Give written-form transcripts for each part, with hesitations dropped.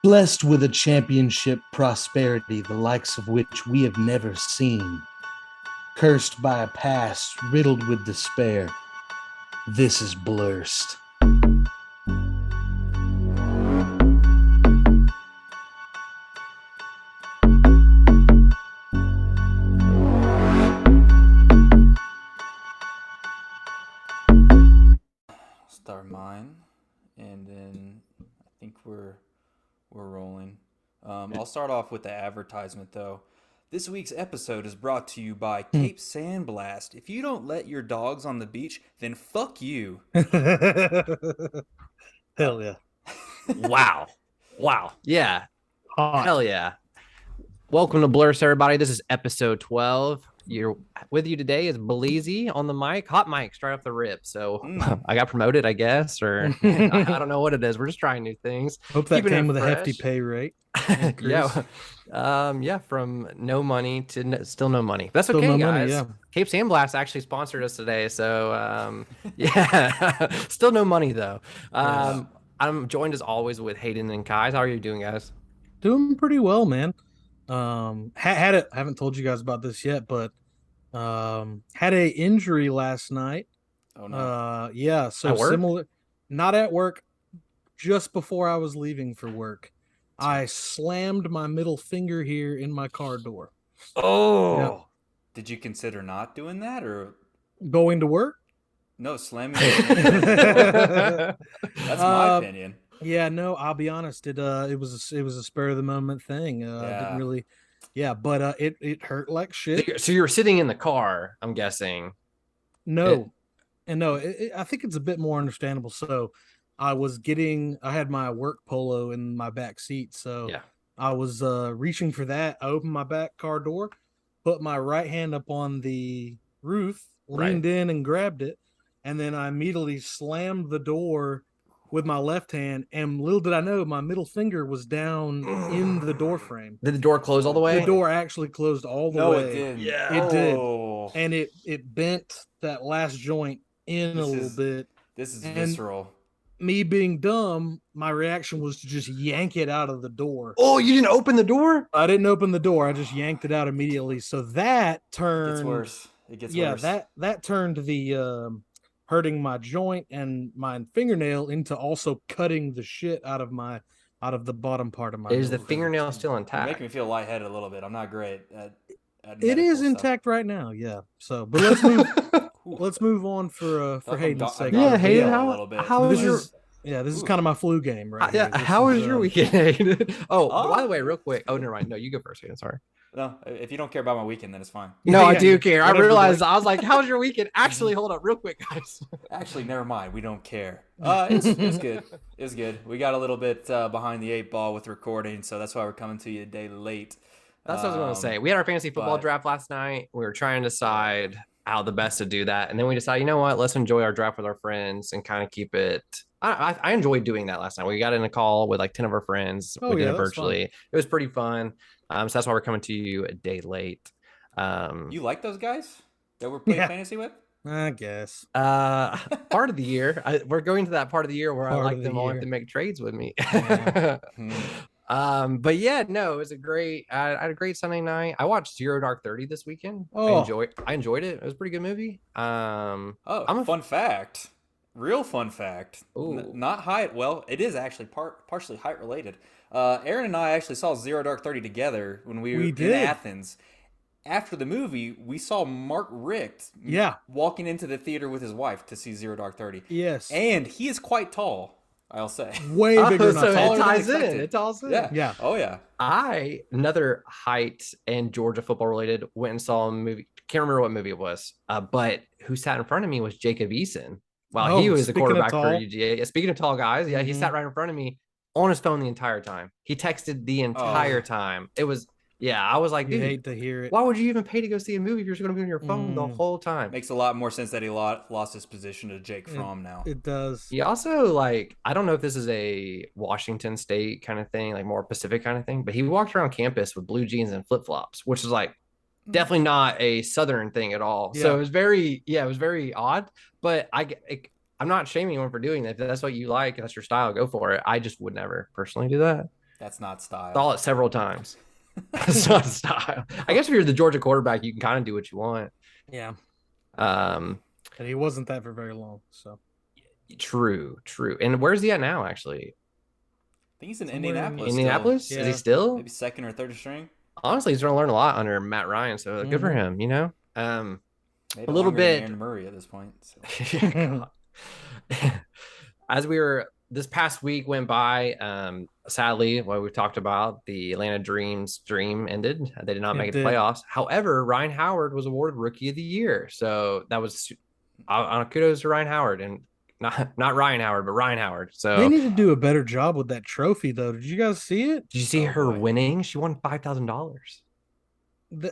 blessed with a championship prosperity the likes of which we have never seen, cursed by a past riddled with despair. This is Blursed. Start mine, and then I think we're rolling. I'll start off with the advertisement though. This week's episode is brought to you by Cape Sandblast. If you don't let your dogs on the beach, then fuck you. Hell yeah. Wow. Yeah. Hot. Hell yeah. Welcome to Blurst, everybody. This is episode 12. You're with you today is Bleezy on the mic, hot mic, straight off the rip. So I got promoted, I guess, or I don't know what it is. We're just trying new things. Hope that came with a hefty pay rate. Yeah. From no money to still no money. That's Still okay, no guys. money, yeah. Cape Sandblast actually sponsored us today, so yeah, still no money though. I'm joined as always with Hayden and Kai. How are you doing, guys? Doing pretty well, man. Had it. I haven't told you guys about this yet, but had a injury last night. Oh no. Yeah, so At work? similar, not at work, just before I was leaving for work. I slammed my middle finger here in my car door. Oh, Yep. Did you consider not doing that, or Going to work? no slamming? That's my opinion. Yeah, no, I'll be honest. It was a spur of the moment thing. Yeah. Didn't really, but it hurt like shit. so you were sitting in the car, I'm guessing. No, I think it's a bit more understandable. So I had my work polo in my back seat. So Yeah. I was reaching for that. I opened my back car door, put my right hand up on the roof, leaned in and grabbed it. And then I immediately slammed the door with my left hand. And little did I know, my middle finger was down in the door frame. Did the door close all the way? The door actually closed all the No, way. it didn't. Yeah. It did. Oh. And it bent that last joint in a little bit. This is And- visceral. Me being dumb, my reaction was to just yank it out of the door. Oh, you didn't open the door? I didn't open the door. I just yanked it out immediately. So that It turned gets worse. It gets yeah, worse. that turned the hurting my joint and my fingernail into also cutting the shit out of the bottom part of my Is the middle finger. fingernail still You intact? make me feel lightheaded a little bit. I'm not great at It medical is stuff. intact right now, yeah. So but let's move Ooh. let's move on for I'm Hayden's I'm sake. Yeah, got Hayden, a how- little bit. how This was your- is this is Ooh. kind of my flu game right here. Yeah. This How is, was your weekend, Hayden? Oh, Oh. by the way, real quick. Oh, never mind. No, you go first, Hayden. Sorry. No, if you don't care about my weekend, then it's fine. No, I Yeah, do care. I whatever, realized. like- I was like, "How was your weekend?" Actually, hold up, real quick, guys. Actually, never mind. We don't care. It's good. It's good. We got a little bit behind the eight ball with recording, so that's why we're coming to you a day late. That's what I was going to say. We had our fantasy football but- draft last night. We were trying to decide how the best to do that, and then we decided, you know what? Let's enjoy our draft with our friends and kind of keep it. I enjoyed doing that last night. We got in a call with like 10 of our friends. Oh, We did yeah, it that's fun. virtually. It was pretty fun. So that's why we're coming to you a day late. You like those guys that we're playing Yeah. fantasy with? I guess. Part of the year, we're going to that part of the year where I Part like of the them all year. to make trades with me. Yeah. But yeah, no, it was I had a great Sunday night. I watched Zero Dark 30 this weekend. Oh. I enjoyed it. It was a pretty good movie. Oh, I'm a- fun fact. Real fun fact. Ooh. Not height. Well, it is actually partially height related. Aaron and I actually saw Zero Dark 30 together when we were in did. Athens. After the movie, we saw Mark Richt Yeah. walking into the theater with his wife to see Zero Dark 30. Yes. And he is quite tall, I'll say. Way bigger than so I thought. taller it than ties in. expected. It ties in. Yeah. Yeah. Oh, yeah. Another height and Georgia football related, went and saw a movie. Can't remember what movie it was. But who sat in front of me was Jacob Eason. While he Oh, was the speaking of quarterback for tall. UGA. Speaking of tall guys, yeah, he Mhm. sat right in front of me on his phone the entire time. He texted the entire time. It was, yeah, I was like, You dude, hate to hear it. why would you even pay to go see a movie if you're just going to be on your phone the whole time? Makes a lot more sense that he lost his position to Jake Fromm now. It does. He also, like, I don't know if this is a Washington State kind of thing, like more Pacific kind of thing, but he walked around campus with blue jeans and flip flops, which is like definitely not a Southern thing at all. So Yeah. it was very odd. But I'm not shaming anyone for doing that. If that's what you like, that's your style, go for it. I just would never personally do that. That's not style. Saw it several times. That's not style. I guess if you're the Georgia quarterback, you can kind of do what you want. Yeah. Um, And he wasn't that for very long. So true. And where's he at now, actually? I think he's in Somewhere in Indianapolis. Indianapolis? Still. Yeah. Is he still? Maybe second or third string. Honestly, he's going to learn a lot under Matt Ryan, so good for him, you know? Made a little longer than bit. Aaron Murray at this point. So. As this past week went by, sadly, what we've talked about, the Atlanta Dreams dream ended. They did not make it to playoffs. However, Ryan Howard was awarded Rookie of the Year. So that was kudos to Ryan Howard, and not Ryan Howard, but Ryan Howard. So they need to do a better job with that trophy, though. Did you guys see it? Did you see her winning? She won $5,000.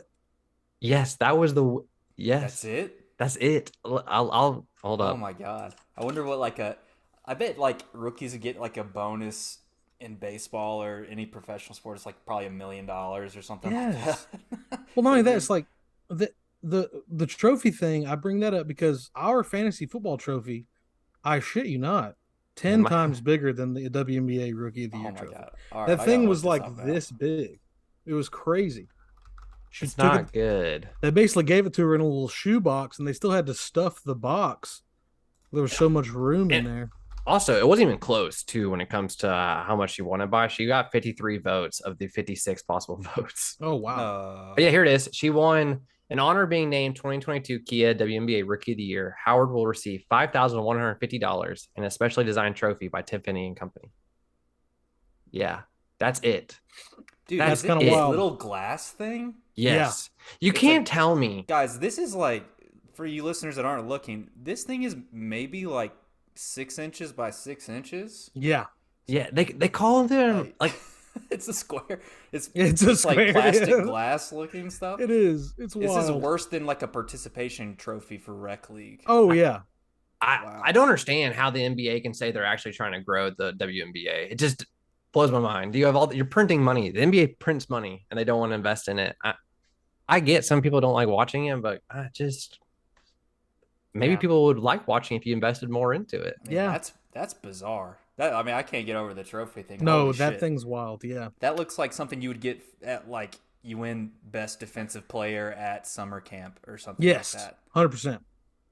Yes, that was the yes. That's it. That's it. I'll hold up. Oh my god! I wonder what I bet rookies would get like a bonus in baseball or any professional sport. It's like probably $1 million or something. Yes. Like that. Well, not only that, it's like the trophy thing. I bring that up because our fantasy football trophy, I shit you not, 10 times bigger than the WNBA Rookie of the Year trophy. Right, that thing was like this big. It was crazy. It's not good. They basically gave it to her in a little shoe box, and they still had to stuff the box. There was so much room in there. Also, it wasn't even close to when it comes to how much she wanted by. She got 53 votes of the 56 possible votes. Oh, wow. But yeah, here it is. She won in honor of being named 2022 Kia WNBA Rookie of the Year. Howard will receive $5,150 and a specially designed trophy by Tiffany and Company. Yeah, that's it. Dude, that's kind of wild. Little glass thing? Yes. Yeah. You can't tell me. Guys, this is like, for you listeners that aren't looking, this thing is maybe like 6 inches by 6 inches. Yeah. Yeah, they call them like it's a square. It's a square, like plastic glass looking stuff. It is. It's wild. This is worse than like a participation trophy for rec league. Oh yeah. I don't understand how the NBA can say they're actually trying to grow the WNBA. It just blows my mind. You have you're printing money. The NBA prints money and they don't want to invest in it. I get some people don't like watching it, but maybe people would like watching if you invested more into it. I mean, that's bizarre. I can't get over the trophy thing. No, Holy that shit. thing's wild. Yeah, that looks like something you would get at like you win best defensive player at summer camp or something. Yes, like that. 100%.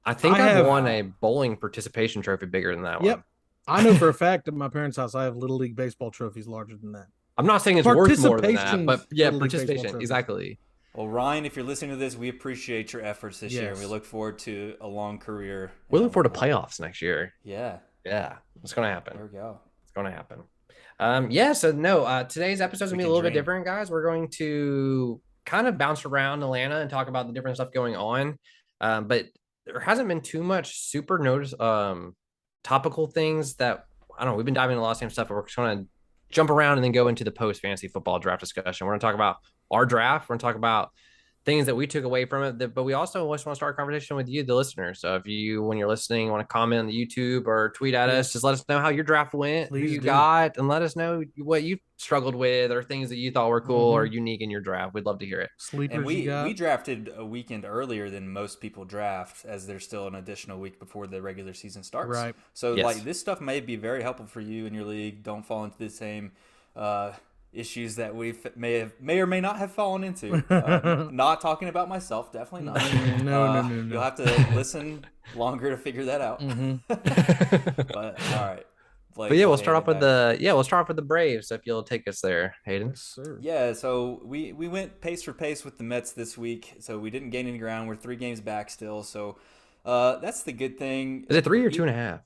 I think I've won a bowling participation trophy bigger than that one. Yep. I know for a fact at my parents' house I have Little League baseball trophies larger than that. I'm not saying it's worth more than that, but yeah, participation. Exactly. Well, Ryan, if you're listening to this, we appreciate your efforts this year. We look forward to a long career. We look forward to playoffs next year. Yeah. Yeah. It's going to happen. There we go. It's going to happen. Today's episode is going to be a little bit different, guys. We're going to kind of bounce around Atlanta and talk about the different stuff going on. But there hasn't been too much super topical things that, I don't know, we've been diving into a lot of same stuff, but we're just going to jump around and then go into the post fantasy football draft discussion. We're going to talk about our draft. We're going to talk about things that we took away from it, but we also want to start a conversation with you, the listener. So if you, when you're listening, want to comment on the YouTube or tweet at us, just let us know how your draft went, who you got, and let us know what you struggled with or things that you thought were cool or unique in your draft. We'd love to hear it. Sleepers and we drafted a weekend earlier than most people draft, as there's still an additional week before the regular season starts. Right. So like this stuff may be very helpful for you in your league. Don't fall into the same issues that we may or may not have fallen into. Not talking about myself, definitely not. No. You'll have to listen longer to figure that out. But all right. Blake, but yeah, we'll start off with the Braves. So if you'll take us there, Hayden. Yes, sir. Yeah, so we went pace for pace with the Mets this week. So we didn't gain any ground. We're 3 games back still. So that's the good thing. Is it 3 or 2.5?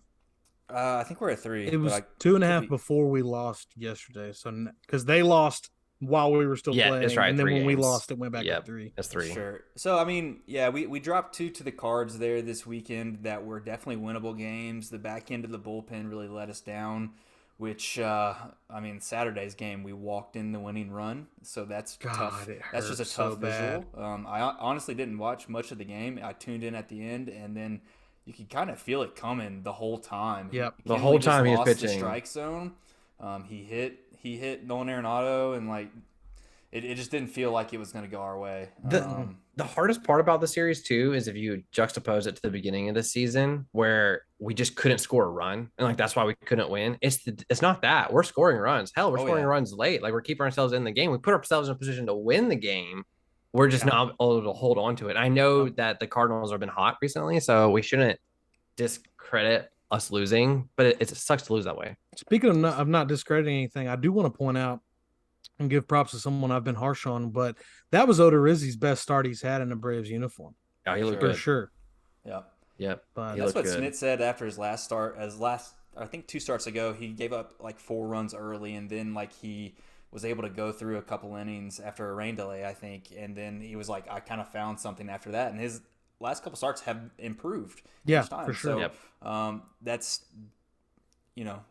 I think we're at 3. It was 2.5 before we lost yesterday. So because they lost while we were still playing, that's right. And then when games. we lost, it went back to 3. That's 3. Sure. So I mean, yeah, we dropped 2 to the Cards there this weekend that were definitely winnable games. The back end of the bullpen really let us down. Which Saturday's game we walked in the winning run, so that's tough. That's just a tough visual. I honestly didn't watch much of the game. I tuned in at the end, and then you could kind of feel it coming the whole time. Yep, the whole time he was pitching. The strike zone. He hit Nolan Arenado, and like it just didn't feel like it was going to go our way. the hardest part about the series too is if you juxtapose it to the beginning of the season where we just couldn't score a run and like that's why we couldn't win. It's not that we're scoring runs. Hell, we're scoring runs late. Like we're keeping ourselves in the game. We put ourselves in a position to win the game. We're just not able to hold on to it. I know that the Cardinals have been hot recently, so we shouldn't discredit us losing, but it sucks to lose that way. Speaking of not discrediting anything, I do want to point out and give props to someone I've been harsh on, but that was Odorizzi's best start he's had in a Braves uniform. Oh, he looked for good. sure. Yep. But that's what Smith said after his last start. I think 2 starts ago, he gave up like 4 runs early, and then like he was able to go through a couple innings after a rain delay, I think, and then he was like, I kind of found something after that, and his last couple starts have improved. Yeah, for sure. So that's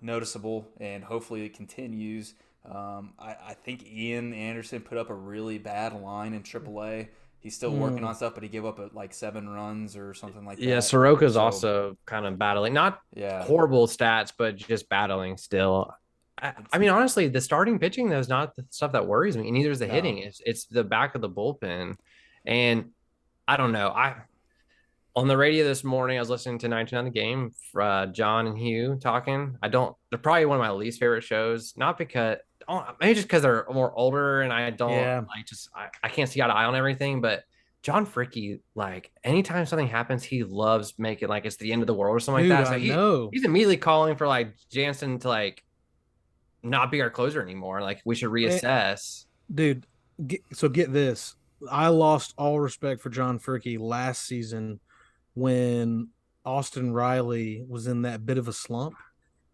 noticeable, and hopefully it continues. I think Ian Anderson put up a really bad line in AAA. He's still working on stuff, but he gave up like 7 runs or something like that. Yeah, Soroka's also kind of battling. Not horrible stats, but just battling still. I mean, honestly, the starting pitching though is not the stuff that worries me. Neither is the hitting. It's the back of the bullpen. And I don't know. On the radio this morning, I was listening to 19 on the Game, John and Hugh talking. They're probably one of my least favorite shows, not because maybe just because they're more older and I don't I can't see eye to eye on everything. But John Fricky, like anytime something happens, he loves making like it's the end of the world or something like that. So he's immediately calling for like Jansen to like not be our closer anymore. Like we should reassess. Dude, get this. I lost all respect for John Fricky last season when Austin Riley was in that bit of a slump,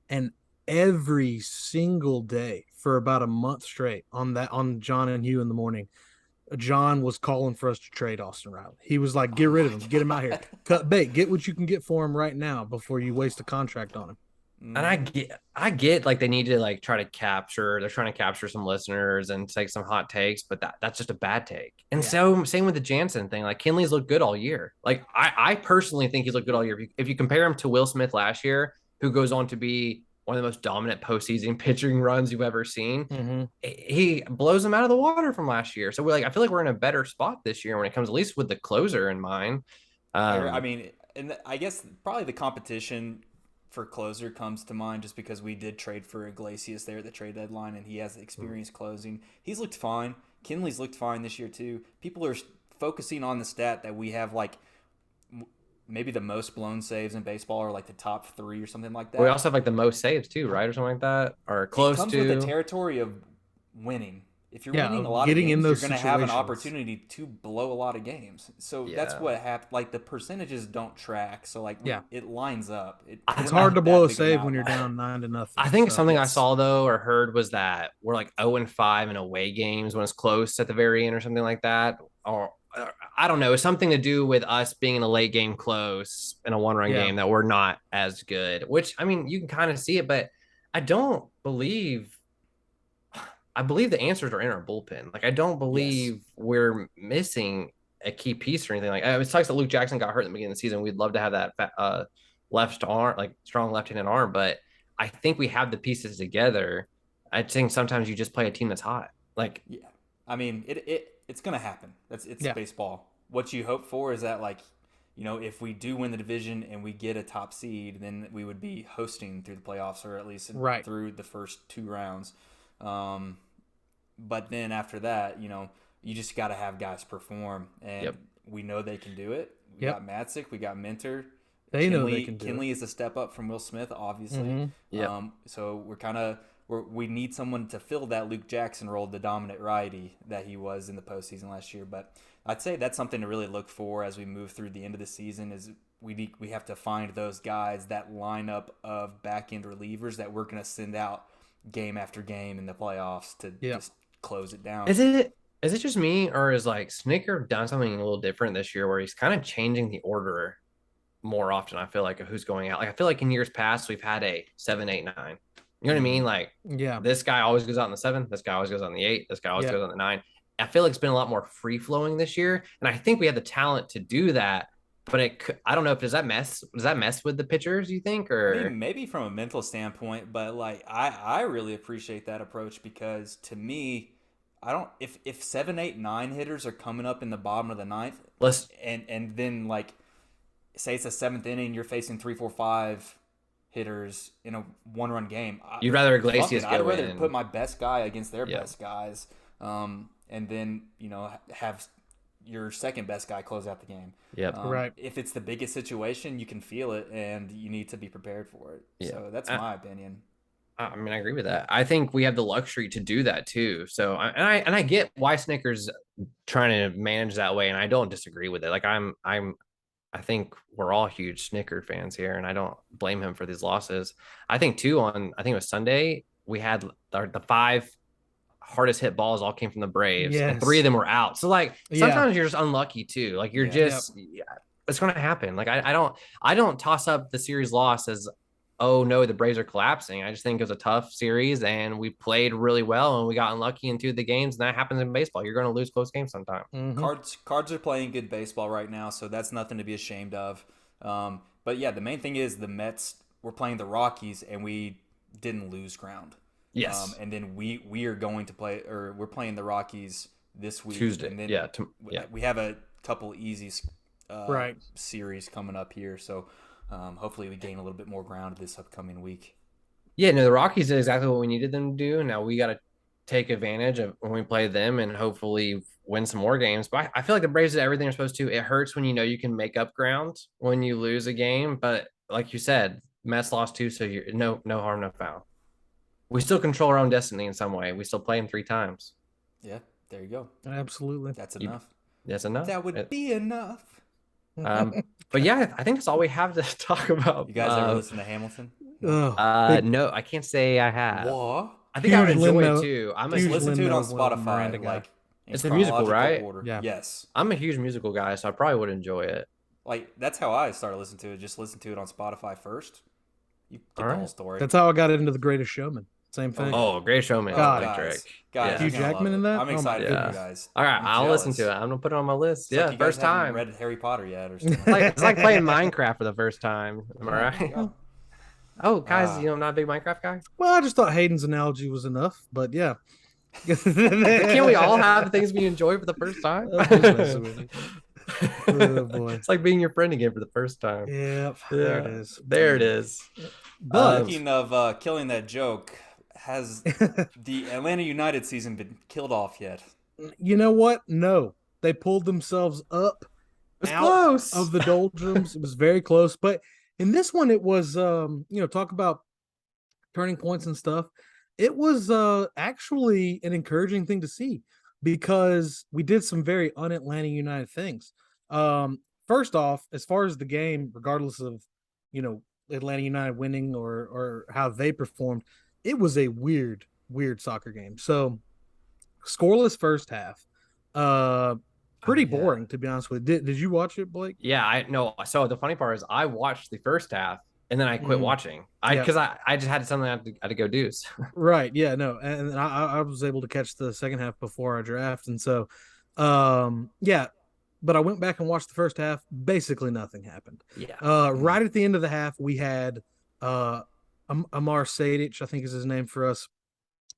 and every single day for about a month straight on John and Hugh in the morning, John was calling for us to trade Austin Riley. He was like, get rid of him, get him out here, cut bait, get what you can get for him right now before you waste a contract on him. And I get like they need to like they're trying to capture some listeners and take some hot takes, but that's just a bad take. And so same with the Jansen thing. Like Kinley's looked good all year. Like I personally think he's looked good all year. If you compare him to Will Smith last year, who goes on to be one of the most dominant postseason pitching runs you've ever seen, he blows him out of the water from last year. So I feel like we're in a better spot this year when it comes, at least with the closer in mind. I mean, and I guess probably the competition for closer comes to mind just because we did trade for Iglesias there at the trade deadline, and he has experience closing. He's looked fine. Kinley's looked fine this year too. People are focusing on the stat that we have like maybe the most blown saves in baseball, or like the top 3 or something like that. We also have like the most saves too, right, or something like that, or close to. It comes with the territory of winning. If you're winning a lot of games, you're going to have an opportunity to blow a lot of games. So that's what happened. Like the percentages don't track. So it lines up. It's hard to blow a save when you're down 9-0. I think something I saw though or heard was that we're like 0-5 in away games when it's close at the very end or something like that. Or I don't know. It's something to do with us being in a late game close in a 1-run game that we're not as good. Which I mean, you can kind of see it, but I believe the answers are in our bullpen. Like, I don't believe we're missing a key piece or anything. Like, it sucks that Luke Jackson got hurt at the beginning of the season. We'd love to have that left arm, like strong left-handed arm, but I think we have the pieces together. I think sometimes you just play a team that's hot. Like, I mean, it's gonna happen. It's baseball. What you hope for is that, like, if we do win the division and we get a top seed, then we would be hosting through the playoffs, or at least through the first 2 rounds. But then after that, you just got to have guys perform, and we know they can do it. We got Matzik, we got Minter. They know they can do Kinley is a step up from Will Smith, obviously. So we need someone to fill that Luke Jackson role, the dominant righty that he was in the postseason last year. But I'd say that's something to really look for as we move through the end of the season. Is we have to find those guys, that lineup of back end relievers that we're going to send out game after game in the playoffs to just close it down. Is it just me, or is like Snicker done something a little different this year where he's kind of changing the order more often? I feel like of who's going out. Like I feel like in years past we've had a 7, 8, 9. You know what I mean? Like this guy always goes out in the 7. This guy always goes on the 8. This guy always goes on the 9. I feel like it's been a lot more free flowing this year, and I think we have the talent to do that. But I don't know if does that mess with the pitchers, you think, or I mean, maybe from a mental standpoint, but like I really appreciate that approach, because to me, I don't if 7, 8, 9 hitters are coming up in the bottom of the ninth, and then like say it's a seventh inning, you're facing 3, 4, 5 hitters in a 1-run game. You'd rather Iglesias I'd go rather in. put my best guy against their Yep. best guys, and then have your second best guy close out the game. Yep. Right. If it's the biggest situation, you can feel it, and you need to be prepared for it. Yeah. So that's my opinion. I mean, I agree with that. I think we have the luxury to do that too. So, I get why Snickers trying to manage that way, and I don't disagree with it. Like I think we're all huge Snickers fans here, and I don't blame him for these losses. I think too I think it was Sunday, we had the 5 hardest hit balls all came from the Braves, and 3 of them were out. So like sometimes you're just unlucky too. Like you're just it's going to happen. Like I don't toss up the series loss as, oh no, the Braves are collapsing. I just think it was a tough series, and we played really well, and we got unlucky in 2 of the games, and that happens in baseball. You're going to lose close games sometimes. Cards are playing good baseball right now, so that's nothing to be ashamed of. But yeah, the main thing is the Mets were playing the Rockies, and we didn't lose ground. Yes. And then we are going to play, or we're playing the Rockies this week. Tuesday. And then we have a couple easy series coming up here, so hopefully we gain a little bit more ground this upcoming week. Yeah, no, the Rockies did exactly what we needed them to do. Now we got to take advantage of when we play them and hopefully win some more games. But I feel like the Braves did everything they're supposed to. It hurts when you know you can make up ground when you lose a game. But like you said, Mets lost 2, so you're no harm, no foul. We still control our own destiny in some way. We still play them 3 times. Yeah, there you go. Absolutely. That's enough. That's enough. That would be enough. But yeah, I think that's all we have to talk about. You guys ever listen to Hamilton? No, I can't say I have. What? I think I would Huge enjoy Lin-Manuel- it too. huge Listen to it on Lin-Manuel Spotify. Miranda guy. Like It's a musical, chronological right? Order. Yeah. Yes. I'm a huge musical guy, so I probably would enjoy it. Like that's how I started listening to it. Just listen to it on Spotify first. You get the whole story. That's how I got into The Greatest Showman. Same thing. Oh, Great Showman. God. Big trick. Guys, Hugh you're gonna Jackman love in it. that? I'm Oh my excited for you goodness. guys. All right, I'm I'll listen jealous. to it. I'm gonna put it on my list. It's like you guys first haven't time. read Harry Potter yet, or something. It's like playing Minecraft for the first time. Am I right? Oh, guys, I'm not a big Minecraft guy. Well, I just thought Hayden's analogy was enough, but yeah. Can't we all have things we enjoy for the first time? I'm just messing with you. Oh boy. It's like being your friend again for the first time. Yep. There it is. There it is. But Speaking of killing that joke, has the Atlanta United season been killed off yet? you know what? No. They pulled themselves up It's out close. of the doldrums. It was very close. But in this one, it was talk about turning points and stuff. It was actually an encouraging thing to see because we did some very un-Atlanta United things. First off, as far as the game, regardless of Atlanta United winning or how they performed, it was a weird soccer game. So scoreless first half. Pretty boring, to be honest with you. Did you watch it, Blake? Yeah, I know. So the funny part is I watched the first half and then I quit watching. Because I just had something I had to go do. So. Right. Yeah, no. And I was able to catch the second half before our draft. And so but I went back and watched the first half. Basically nothing happened. Yeah. Right at the end of the half, we had Amar Sadic, I think is his name for us,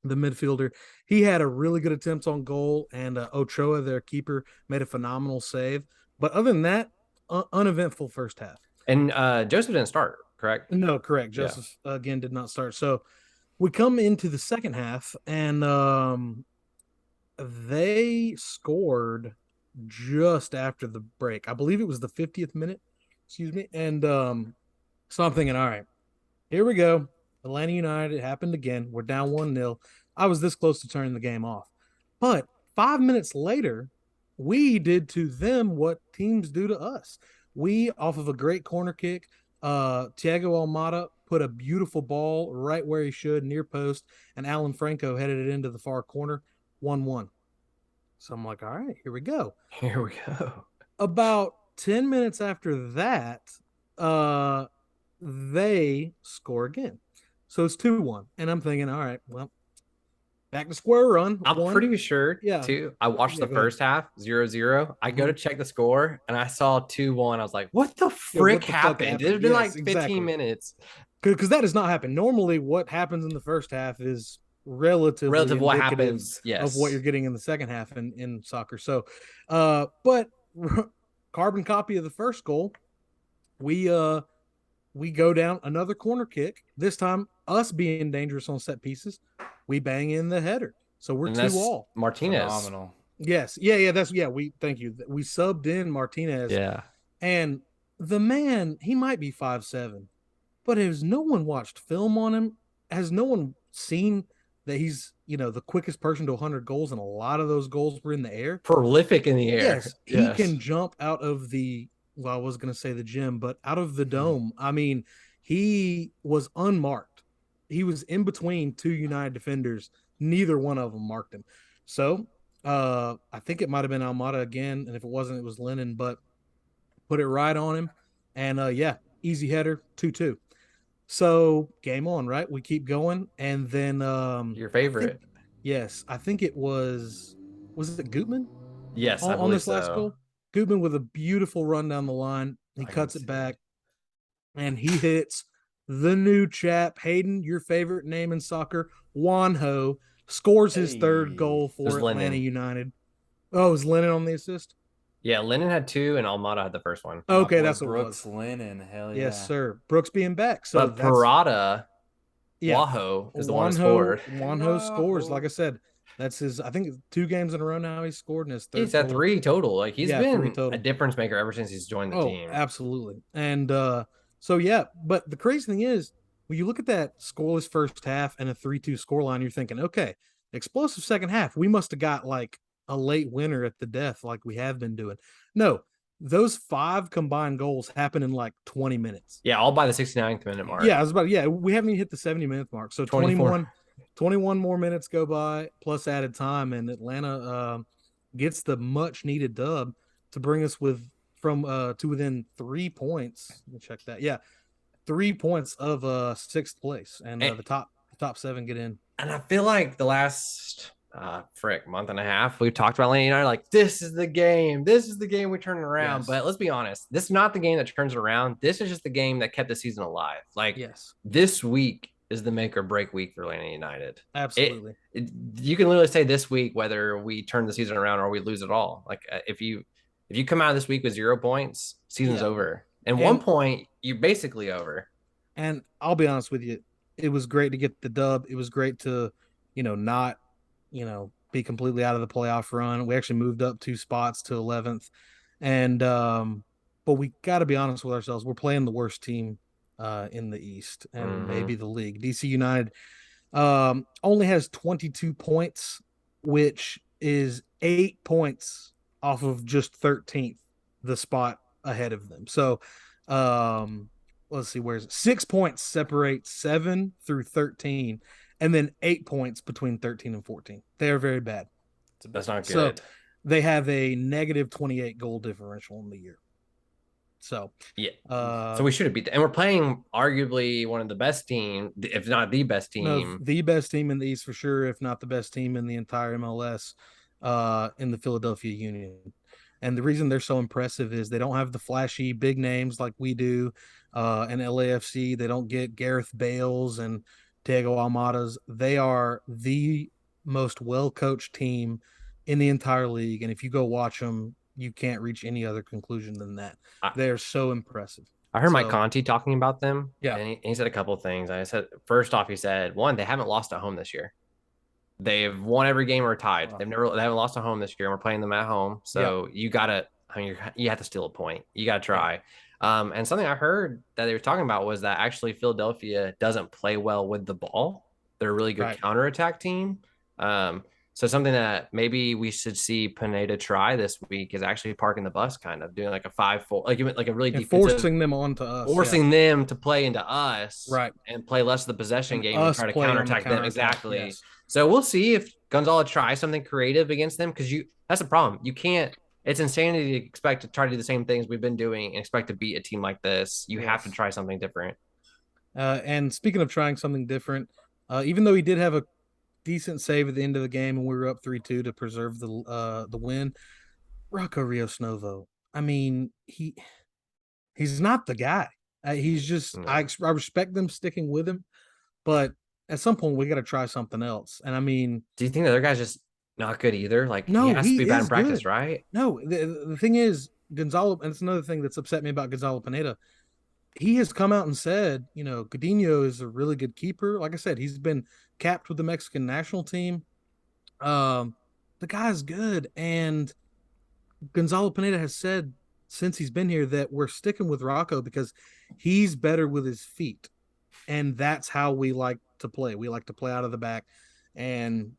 the midfielder. He had a really good attempt on goal, and Ochoa, their keeper, made a phenomenal save. But other than that, uneventful first half. And Joseph didn't start, correct? No, correct. Joseph, again, did not start. So we come into the second half, and they scored just after the break. I believe it was the 50th minute. Excuse me. And so I'm thinking, all right, here we go. Atlanta United, it happened again. We're down 1-0. I was this close to turning the game off. But 5 minutes later, we did to them what teams do to us. We, off of a great corner kick, Thiago Almada put a beautiful ball right where he should, near post, and Alan Franco headed it into the far corner, 1-1. So I'm like, all right, here we go. Here we go. About 10 minutes after that, they score again. So it's 2-1. And I'm thinking, all right, well, back to square run. I'm pretty sure, too. I watched the first half, 0-0. I go to check the score, and I saw 2-1. I was like, what the frick happened? It had been like 15 minutes. Because that does not happen. Normally, what happens in the first half is relatively Relative what indicative happens, yes, of what you're getting in the second half in soccer. So, but carbon copy of the first goal, we go down another corner kick. This time, us being dangerous on set pieces, we bang in the header. So we're and 2-all. Martinez. Phenomenal. Yes. Yeah. We thank you. We subbed in Martinez. Yeah. And the man, he might be 5'7", but has no one watched film on him? Has no one seen that he's, the quickest person to 100 goals, and a lot of those goals were in the air? Prolific in the air. Yes. He can jump out of the, I was going to say the gym, but out of the dome. I mean, he was unmarked. He was in between two United defenders. Neither one of them marked him. So I think it might have been Almada again, and if it wasn't, it was Lennon, but put it right on him. And easy header, 2-2. So game on, right? We keep going, and then your favorite. I think it was it Gutman? Yes, on this last goal. Gutman with a beautiful run down the line. He cuts it back, and he hits the new chap, Hayden, your favorite name in soccer, Juanjo, scores his third goal for Atlanta United. Oh, is Lennon on the assist? Yeah, Lennon had 2 and Almada had the first one. Okay, that's what Brooks it was. Lennon, hell yeah. Yes, sir. Brooks being back. So but Parada, yeah, Waho is the one who scored. Juanjo scores. Like I said, that's his, I think 2 games in a row now he's scored in his third. He's at 3 total. Like he's been a difference maker ever since he's joined the team. Absolutely. And but the crazy thing is, when you look at that scoreless first half and a 3-2 scoreline, you're thinking, okay, explosive second half. We must have got like a late winner at the death like we have been doing. No, those 5 combined goals happen in like 20 minutes. Yeah, all by the 69th minute mark. Yeah, we haven't even hit the 70-minute mark. So 21 more minutes go by plus added time, and Atlanta gets the much needed dub to bring us to within 3 points. Let me check that. Yeah, 3 points of 6th place, and the top 7 get in. And I feel like the last month and a half, we've talked about Atlanta United like this is the game we turn it around. Yes. But let's be honest, this is not the game that turns it around. This is just the game that kept the season alive. Like this week is the make or break week for Atlanta United. Absolutely. You can literally say this week whether we turn the season around or we lose it all. Like if you come out of this week with 0 points, season's over. And 1 point, you're basically over. And I'll be honest with you, it was great to get the dub. It was great to, not be completely out of the playoff run. We actually moved up 2 spots to 11th. And but we got to be honest with ourselves. We're playing the worst team in the East and maybe the league. DC United only has 22 points, which is 8 points off of just 13th, the spot ahead of them. So let's see, where's it? 6 points separate 7 through 13, and then 8 points between 13 and 14. They are very bad. That's not good. So they have a negative 28 goal differential in the year. So so we should have beat them. And we're playing arguably one of the best team, if not the best team. No, the best team in the East for sure, if not the best team in the entire MLS, in the Philadelphia Union. And the reason they're so impressive is they don't have the flashy big names like we do. And LAFC, they don't get Gareth Bales and Diego Almadas. They are the most well-coached team in the entire league. And if you go watch them, you can't reach any other conclusion than that. They're so impressive. I heard Mike Conti talking about them. Yeah. And he said a couple of things. I said, first off, he said, 1, they haven't lost at home this year. They've won every game or tied. Wow. They haven't lost at home this year, and we're playing them at home. So you have to steal a point. You got to try. And something I heard that they were talking about was that actually Philadelphia doesn't play well with the ball. They're a really good counterattack team. So something that maybe we should see Pineda try this week is actually parking the bus, kind of doing like a 5-4, like a really defensive, forcing them onto us, forcing them to play into us, right, and play less of the possession game and try to counterattack them. Exactly. Yes. So we'll see if Gonzalez tries something creative against them, because that's the problem. You can't. It's insanity to expect to try to do the same things we've been doing and expect to beat a team like this. You have to try something different. And speaking of trying something different, even though he did have a decent save at the end of the game and we were up 3-2 to preserve the win, Rocco Rios Novo, I mean, he's not the guy. He's just I respect them sticking with him, but at some point we got to try something else. And I mean, Do you think the other guy's just not good either? Like he no, has to he be bad in is practice, good. right? No, the thing is, Gonzalo, and it's another thing that's upset me about Gonzalo Pineda. He has come out and said, Coutinho is a really good keeper. Like I said, he's been capped with the Mexican national team. The guy's good, and Gonzalo Pineda has said since he's been here that we're sticking with Rocco because he's better with his feet, and that's how we like to play. We like to play out of the back, and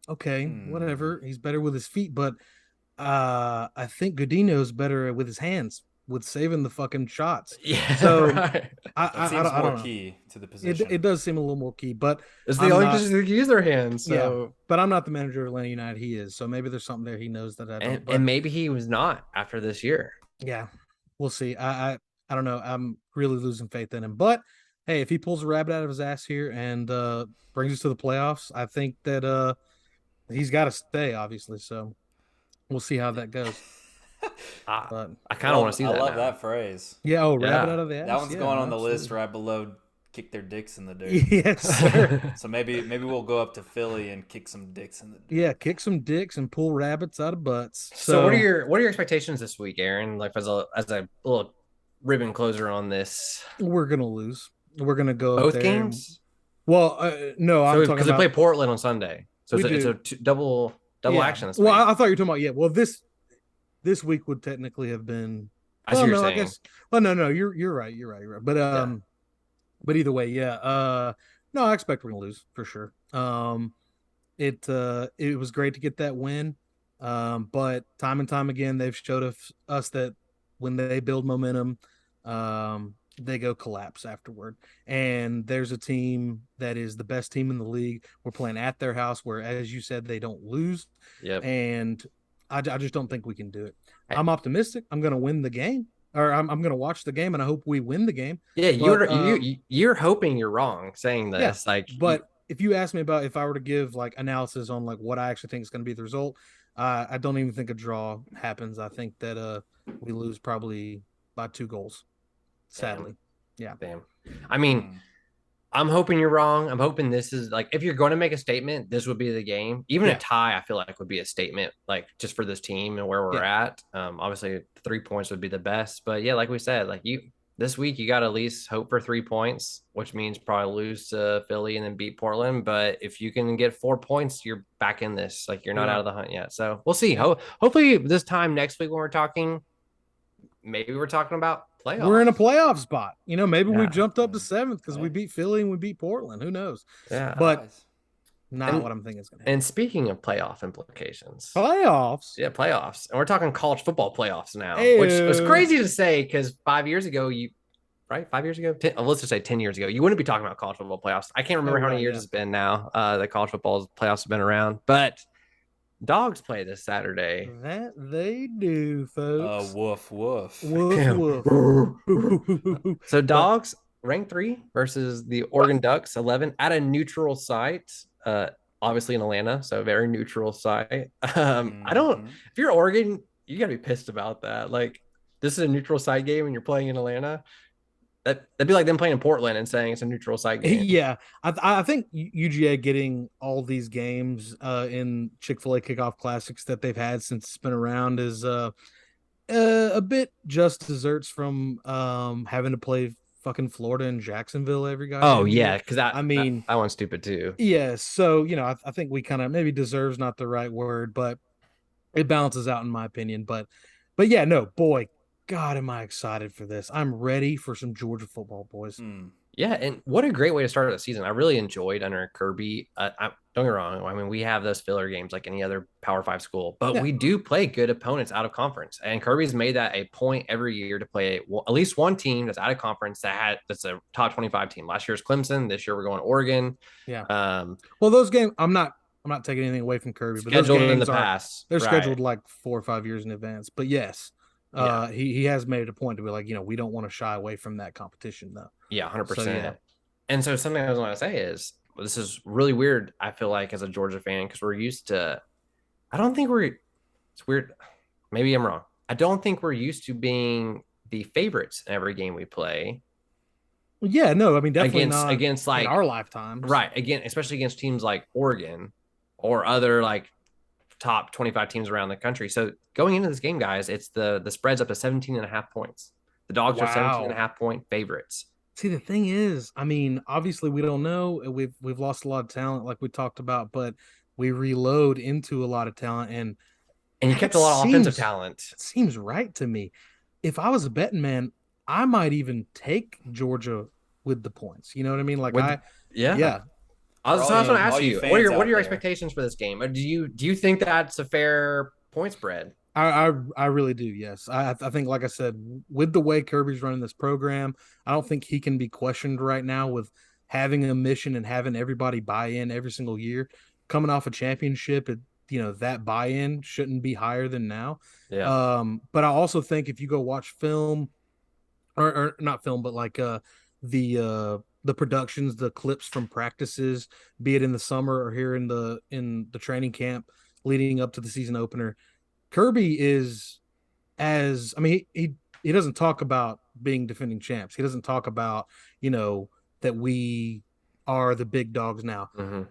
okay, whatever. He's better with his feet, but I think Godinho's better with his hands, with saving the fucking shots. Yeah, So right. That seems I more don't know. key to the position. It does seem a little more key, but It's the I'm only not. position that can use their hands. Yeah, So but I'm not the manager of Atlanta United. He is, so maybe there's something there he knows that I don't. But and maybe he was not after this year. yeah, we'll see. I don't know. I'm really losing faith in him. But hey, if he pulls a rabbit out of his ass here and brings us to the playoffs, I think that he's got to stay, obviously. So we'll see how that goes. But I kind of want to see that. I love now. that phrase. yeah, rabbit Yeah. out of the ass. That one's Yeah, going on the absolutely. list right below kick their dicks in the dirt. Yes, sir. So maybe we'll go up to Philly and kick some dicks in the dirt. Yeah, kick some dicks and pull rabbits out of butts. So what are your expectations this week, Aaron? Like as a little ribbon closer on this. We're gonna lose. We're gonna go Both up there games? well, no, I'm talking because about we play Portland on Sunday, so We it's a double yeah. action this Well, week. I thought you were talking about well this week would technically have been. I see Well, what you're no, I saying. guess. Well, no, you're right. You're right. But either way, yeah. No, I expect we're gonna lose for sure. It was great to get that win. But time and time again, they've showed us that when they build momentum, they go collapse afterward. And there's a team that is the best team in the league. We're playing at their house, where, as you said, they don't lose. Yep. And I just don't think we can do it. I'm optimistic. I'm going to win the game, or I'm going to watch the game, and I hope we win the game. Yeah, But, you're hoping you're wrong saying this. Yeah, like, but if you ask me about if I were to give like analysis on like what I actually think is going to be the result, I don't even think a draw happens. I think that we lose probably by 2 goals. Sadly, yeah. Damn. I mean, I'm hoping you're wrong. I'm hoping this is like if you're going to make a statement, this would be the game. Even a tie, I feel like would be a statement, like just for this team and where we're at. Obviously, 3 points would be the best, but yeah, like we said, like this week you got to at least hope for 3 points, which means probably lose to Philly and then beat Portland. But if you can get 4 points, you're back in this. Like you're not out of the hunt yet. So we'll see. Hopefully this time next week when we're talking, maybe we're talking about playoffs. We're in a playoff spot. Maybe we've jumped up to 7th because we beat Philly and we beat Portland. Who knows? Yeah. But not what I'm thinking is going to happen. And speaking of playoff implications. Playoffs? Yeah, playoffs. And we're talking college football playoffs now, which was crazy to say because 5 years ago, 5 years ago? Let's just say 10 years ago, you wouldn't be talking about college football playoffs. I can't remember how many years it's been now that college football playoffs have been around. But Dogs play this Saturday. That they do, folks. Woof, woof. Woof, woof. So Dogs ranked 3 versus the Oregon Ducks 11 at a neutral site. Obviously in Atlanta, so a very neutral site. I don't. If you're Oregon, you gotta be pissed about that. Like this is a neutral site game, and you're playing in Atlanta. That'd be like them playing in Portland and saying it's a neutral site game. Yeah, I think UGA getting all these games in Chick-fil-A kickoff classics that they've had since it's been around is a bit just desserts from having to play fucking Florida and Jacksonville every guy. Oh yeah, because that one's stupid too. Yeah, so I think we kind of maybe deserves not the right word, but it balances out in my opinion. But yeah, no, boy, God, am I excited for this. I'm ready for some Georgia football, boys. Yeah, and what a great way to start the season. I really enjoyed under Kirby. Don't get me wrong. I mean, we have those filler games like any other Power 5 school, but we do play good opponents out of conference. And Kirby's made that a point every year to play at least one team that's out of conference that's a top 25 team. Last year's Clemson. This year we're going to Oregon. Yeah. Well, those games, I'm not taking anything away from Kirby, but scheduled those games in the past. They're scheduled like 4 or 5 years in advance. But yes. He has made it a point to be like, we don't want to shy away from that competition though. Yeah, 100%. So, yeah. And so something I was going to say is this is really weird. I feel like as a Georgia fan, because we're used to, it's weird. Maybe I'm wrong. I don't think we're used to being the favorites in every game we play. Yeah, no, I mean definitely not against like in our lifetimes. right again, especially against teams like Oregon or other like top 25 teams around the country. So going into this game, guys, it's the spread's up to 17.5 points. The dogs are 17 and a Wow. half point favorites. See, the thing is, I mean, obviously we don't know. We've lost a lot of talent, like we talked about, but we reload into a lot of talent, and And you that kept a lot of offensive seems talent. seems right to me. If I was a betting man, I might even take Georgia with the points. You know what I mean? Like With yeah. I was For going to all ask you you, fans what are out your there. expectations for this game? Or do you think that's a fair point spread? I really do. Yes, I think, like I said, with the way Kirby's running this program, I don't think he can be questioned right now with having a mission and having everybody buy in every single year. Coming off a championship, that buy in shouldn't be higher than now. Yeah. But I also think if you go watch film, or not film, but like the productions, the clips from practices, be it in the summer or here in the training camp leading up to the season opener. Kirby is as I mean he doesn't talk about being defending champs. He doesn't talk about, that we are the big dogs now. Mm-hmm.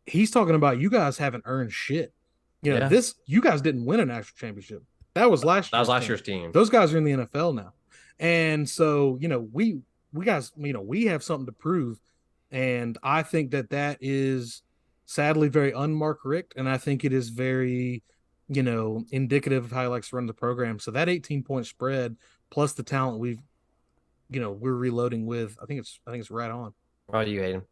He's talking about you guys haven't earned shit. Yeah. You guys didn't win a national championship. That was last year's team. Those guys are in the NFL now. And so, we guys, we have something to prove. And I think that is sadly very unmarked Rick. And I think it is very, indicative of how he likes to run the program. So that 18-point spread plus the talent we're reloading with, I think it's right on. Why do you hate him?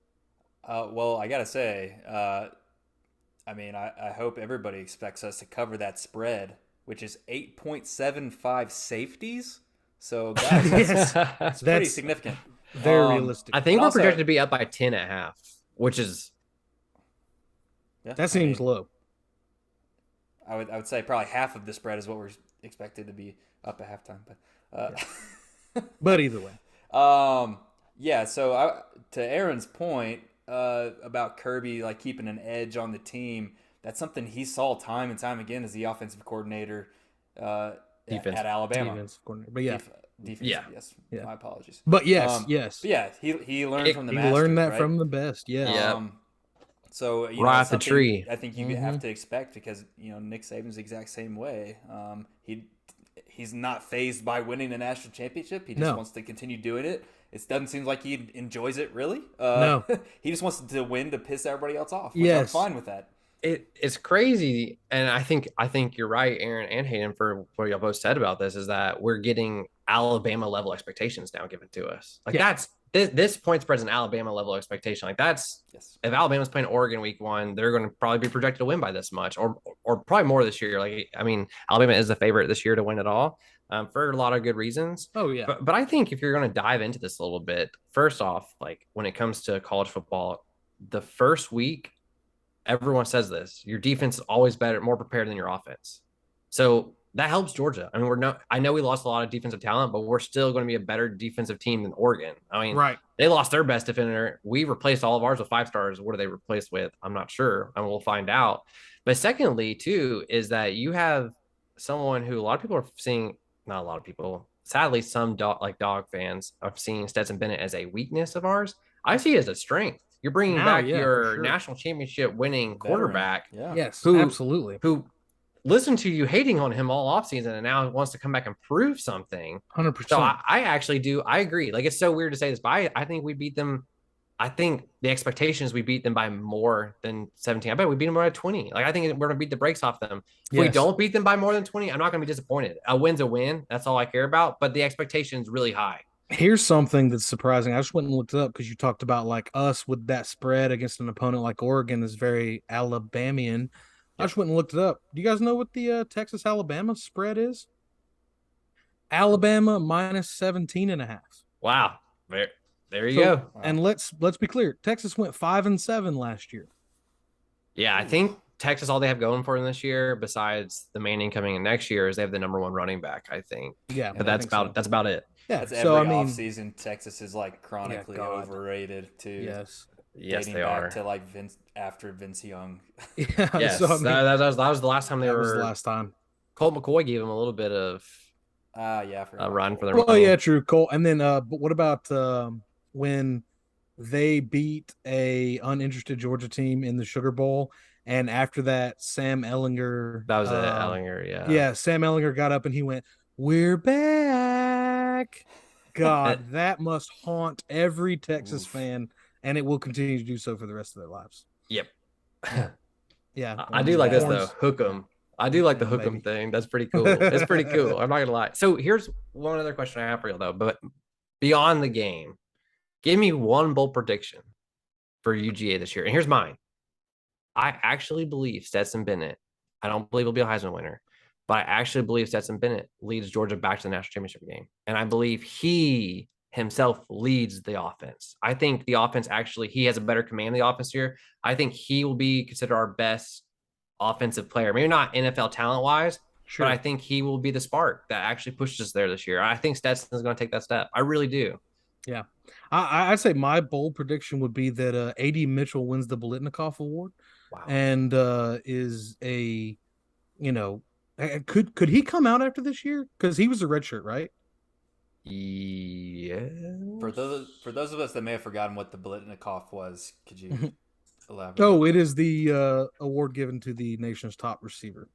Well, I gotta say, I mean, I hope everybody expects us to cover that spread, which is 8.75 safeties. So, guys, that's pretty significant. Very realistic. I think we're projected to be up by 10 at half, which is that seems low. I would say probably half of the spread is what we're expected to be up at halftime, but either way. Yeah. So to Aaron's point about Kirby like keeping an edge on the team, that's something he saw time and time again as the offensive coordinator at Alabama. Defensive coordinator, but yeah. Defense. Yeah. Yes. Yeah. My apologies. But yes. But yeah, he learned from the he master. learned that right? from the best. Yeah. Yeah. So right off the tree. I think you have to expect because Nick Saban's the exact same way. He's not fazed by winning the national championship. He just wants to continue doing it. It doesn't seem like he enjoys it really. No, he just wants to win to piss everybody else off. Yes, I'm fine with that. It's crazy, and I think you're right, Aaron and Hayden, for what y'all both said about this. Is that we're getting Alabama level expectations now given to us? Like that's this point spread's an Alabama level expectation. Like that's if Alabama's playing Oregon week 1, they're going to probably be projected to win by this much, or probably more this year. Like I mean, Alabama is the favorite this year to win it all for a lot of good reasons. Oh yeah, but I think if you're going to dive into this a little bit, first off, like when it comes to college football, the first week. Everyone says this. Your defense is always better, more prepared than your offense. So that helps Georgia. I mean, I know we lost a lot of defensive talent, but we're still going to be a better defensive team than Oregon. I mean, They lost their best defender. We replaced all of ours with 5 stars. What are they replaced with? I'm not sure, and we'll find out. But secondly, too, is that you have someone who a lot of people are seeing, not a lot of people, sadly, some dog fans are seeing Stetson Bennett as a weakness of ours. I see it as a strength. You're bringing back your national championship winning quarterback. Yeah. Yes, absolutely. Who listened to you hating on him all offseason and now wants to come back and prove something. 100%. So I actually do. I agree. Like, it's so weird to say this, but I think we beat them. I think the expectation is we beat them by more than 17. I bet we beat them by 20. Like, I think we're going to beat the brakes off them. If we don't beat them by more than 20, I'm not going to be disappointed. A win's a win. That's all I care about. But the expectation is really high. Here's something that's surprising. I just went and looked it up because you talked about like us with that spread against an opponent like Oregon is very Alabamian. I just went and looked it up. Do you guys know what the Texas-Alabama spread is? Alabama minus 17.5. Wow. There you go. Wow. And let's be clear. Texas went 5-7 last year. Yeah, I think Texas, all they have going for them this year, besides the Manning coming in next year, is they have the number 1 running back, I think. Yeah. But that's about it. Yeah. That's every offseason. Texas is like chronically overrated too. Yes, they are. To like after Vince Young. Yeah. Yes. So, I mean, that was the last time they were. That was the last time. Colt McCoy gave him a little bit of a run for their money. Yeah, true. Colt. And then but what about when they beat a uninterested Georgia team in the Sugar Bowl, and after that, Sam Ellinger. That was it, Ellinger. Yeah. Yeah, Sam Ellinger got up and he went, "We're back." God, that must haunt every Texas fan, and it will continue to do so for the rest of their lives. Yep. Yeah, I do like this though. horns. Hook 'em. I do like the Yeah, hook 'em baby. thing. That's pretty cool. It's pretty cool. I'm not gonna lie. So here's one other question I have for you though. But beyond the game, give me one bold prediction for UGA this year. And here's mine. I actually believe Stetson Bennett. I don't believe he'll be a Heisman winner, but I actually believe Stetson Bennett leads Georgia back to the national championship game. And I believe he himself leads the offense. I think the offense actually, he has a better command of the offense here. I think he will be considered our best offensive player. Maybe not NFL talent wise, Sure. but I think he will be the spark that actually pushes us there this year. I think Stetson is going to take that step. I really do. Yeah. I'd say my bold prediction would be that A.D. Mitchell wins the Bolitnikoff Award. Wow. And is a, could he come out after this year? Because he was a redshirt, right? Yeah. For those of us that may have forgotten what the Bolitnikoff was, could you elaborate? Oh, it is the award given to the nation's top receiver.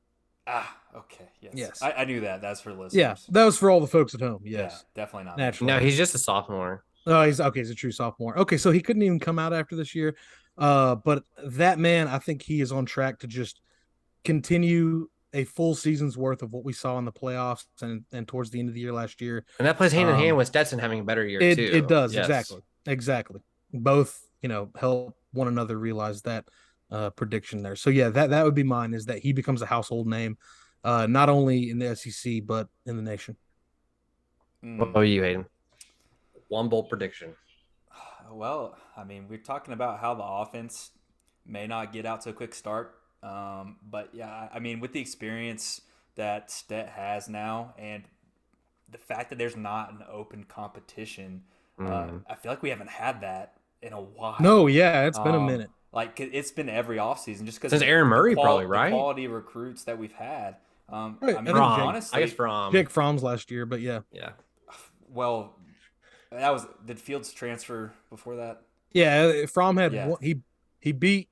Okay. Yes. I knew that. That's for listeners. Yeah, that was for all the folks at home. Yes. Yeah, definitely not. Naturally. No, he's just a sophomore. Oh, he's a true sophomore. Okay, so he couldn't even come out after this year. But that man, I think he is on track to just continue a full season's worth of what we saw in the playoffs and towards the end of the year last year. And that plays hand in hand with Stetson having a better year too. It does. Yes. Exactly. Both, help one another realize that prediction there. So yeah, that would be mine, is that he becomes a household name, not only in the SEC, but in the nation. What about you, Hayden? One bold prediction. Well, I mean, we're talking about how the offense may not get out to a quick start. But yeah, I mean, with the experience that Stet has now and the fact that there's not an open competition, I feel like we haven't had that in a while. No, yeah, it's been a minute. Like, it's been every offseason just because since Aaron Murray, probably, right? The quality recruits that we've had. Right. I mean, honestly, I guess from Jake Fromm's last year, but yeah. Well, did Fields transfer before that? Yeah, Fromm had one, he beat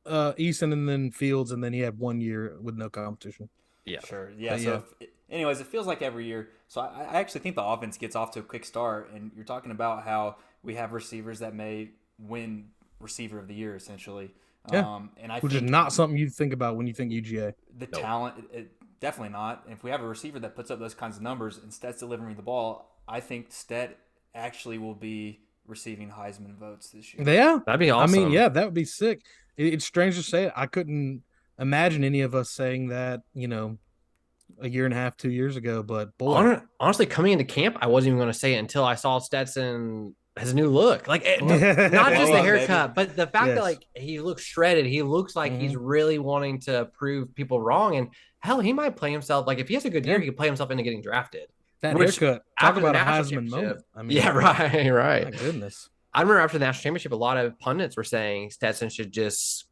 Eason and then Fields, and then he had 1 year with no competition. Yeah, sure. Yeah. Anyways, it feels like every year. So I actually think the offense gets off to a quick start, and you're talking about how we have receivers that may win receiver of the year essentially. Yeah. Which is not something you think about when you think UGA. The talent, definitely not. And if we have a receiver that puts up those kinds of numbers and Stet's delivering the ball, I think Stet actually will be receiving Heisman votes this year. Yeah, that'd be awesome. I mean, yeah, that would be sick. It's strange to say it. I couldn't imagine any of us saying that, a year and a half, 2 years ago. But boy, honestly, coming into camp, I wasn't even going to say it until I saw Stetson his new look. Like, not just the haircut, but the fact that like he looks shredded. He looks like he's really wanting to prove people wrong. And hell, he might play himself. Like, if he has a good year, he could play himself into getting drafted. That haircut, talk about a Heisman moment. I mean, yeah, right. My goodness. I remember after the national championship, a lot of pundits were saying Stetson should just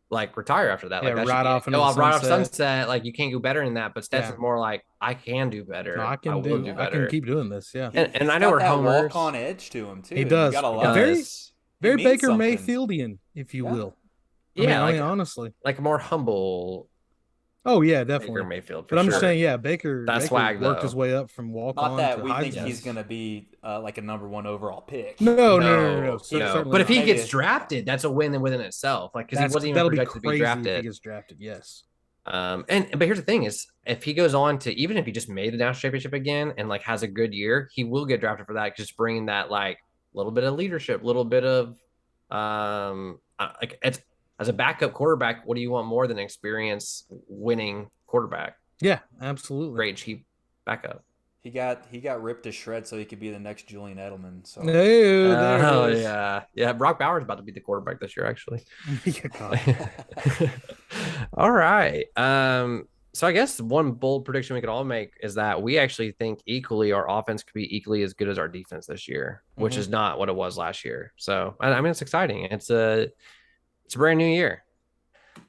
like retire after that. Yeah, like, right off sunset. Like, you can't go better than that. But Stetson's more like, I can do better. No, I will do better. I can keep doing this. Yeah. And I know we're homers. Walk-on edge to him too. He does. Very Baker Mayfieldian, if you will. I mean, honestly, like a more humble. Oh yeah, definitely Baker Mayfield. But I'm just saying, Baker. That's swag. Worked his way up from walk on. Not that to we think Heisman. he's going to be like a number 1 overall pick. No. But if he gets drafted, that's a win within itself. Like, because he wasn't even projected to be drafted. If he gets drafted, yes. But here's the thing: is if he goes on to, even if he just made the national championship again and like has a good year, he will get drafted for that. Just bringing that like little bit of leadership, little bit of like it's. As a backup quarterback, what do you want more than experience winning quarterback? Yeah, absolutely. Great cheap backup. He got ripped to shreds so he could be the next Julian Edelman. So yeah. Brock Bowers about to be the quarterback this year, actually. All right. So I guess one bold prediction we could all make is that we actually think equally our offense could be equally as good as our defense this year, which is not what it was last year. So I mean, it's exciting. It's a brand new year.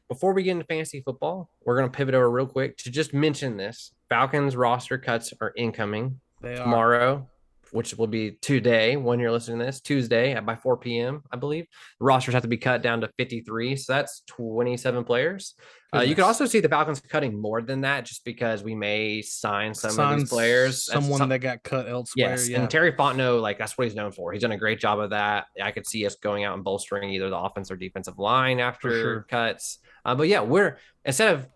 Before we get into fantasy football, we're going to pivot over real quick to just mention this. Falcons roster cuts are incoming tomorrow, which will be today when you're listening to this, Tuesday by 4 p.m., I believe. The rosters have to be cut down to 53. So that's 27 players. You could also see the Falcons cutting more than that just because we may sign some of these players. Someone that got cut elsewhere. Yes. And Terry Fontenot, like that's what he's known for. He's done a great job of that. I could see us going out and bolstering either the offense or defensive line after cuts. But yeah, we're instead of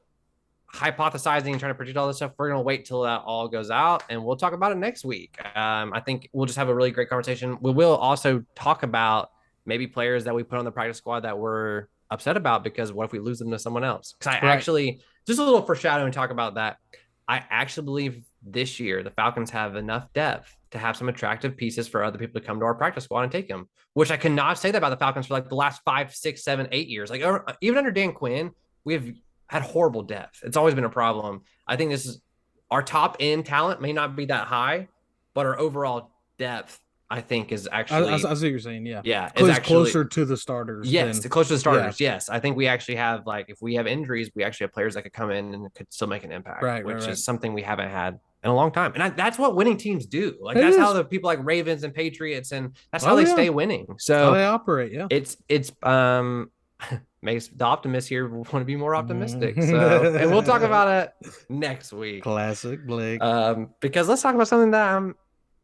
hypothesizing and trying to predict all this stuff, we're going to wait till that all goes out and we'll talk about it next week. I think we'll just have a really great conversation. We will also talk about maybe players that we put on the practice squad that we're upset about because what if we lose them to someone else? Because I actually, just a little foreshadowing, talk about that. I actually believe this year the Falcons have enough depth to have some attractive pieces for other people to come to our practice squad and take them, which I cannot say that about the Falcons for like the last 5, 6, 7, 8 years. Like even under Dan Quinn, we have had horrible depth. It's always been a problem. I think this is our top end talent may not be that high, but our overall depth, I think, is actually. I see what you're saying. Yeah. Yeah. It's actually closer to the starters. Yes. Closer to the starters. Yeah. Yes. I think we actually have, like, if we have injuries, we actually have players that could come in and could still make an impact, which is something we haven't had in a long time. And that's what winning teams do. Like, that's how the people like Ravens and Patriots, and that's how they stay winning. So how they operate. Yeah. It's makes the optimists here want to be more optimistic. So, and we'll talk about it next week. Classic Blake. Because let's talk about something that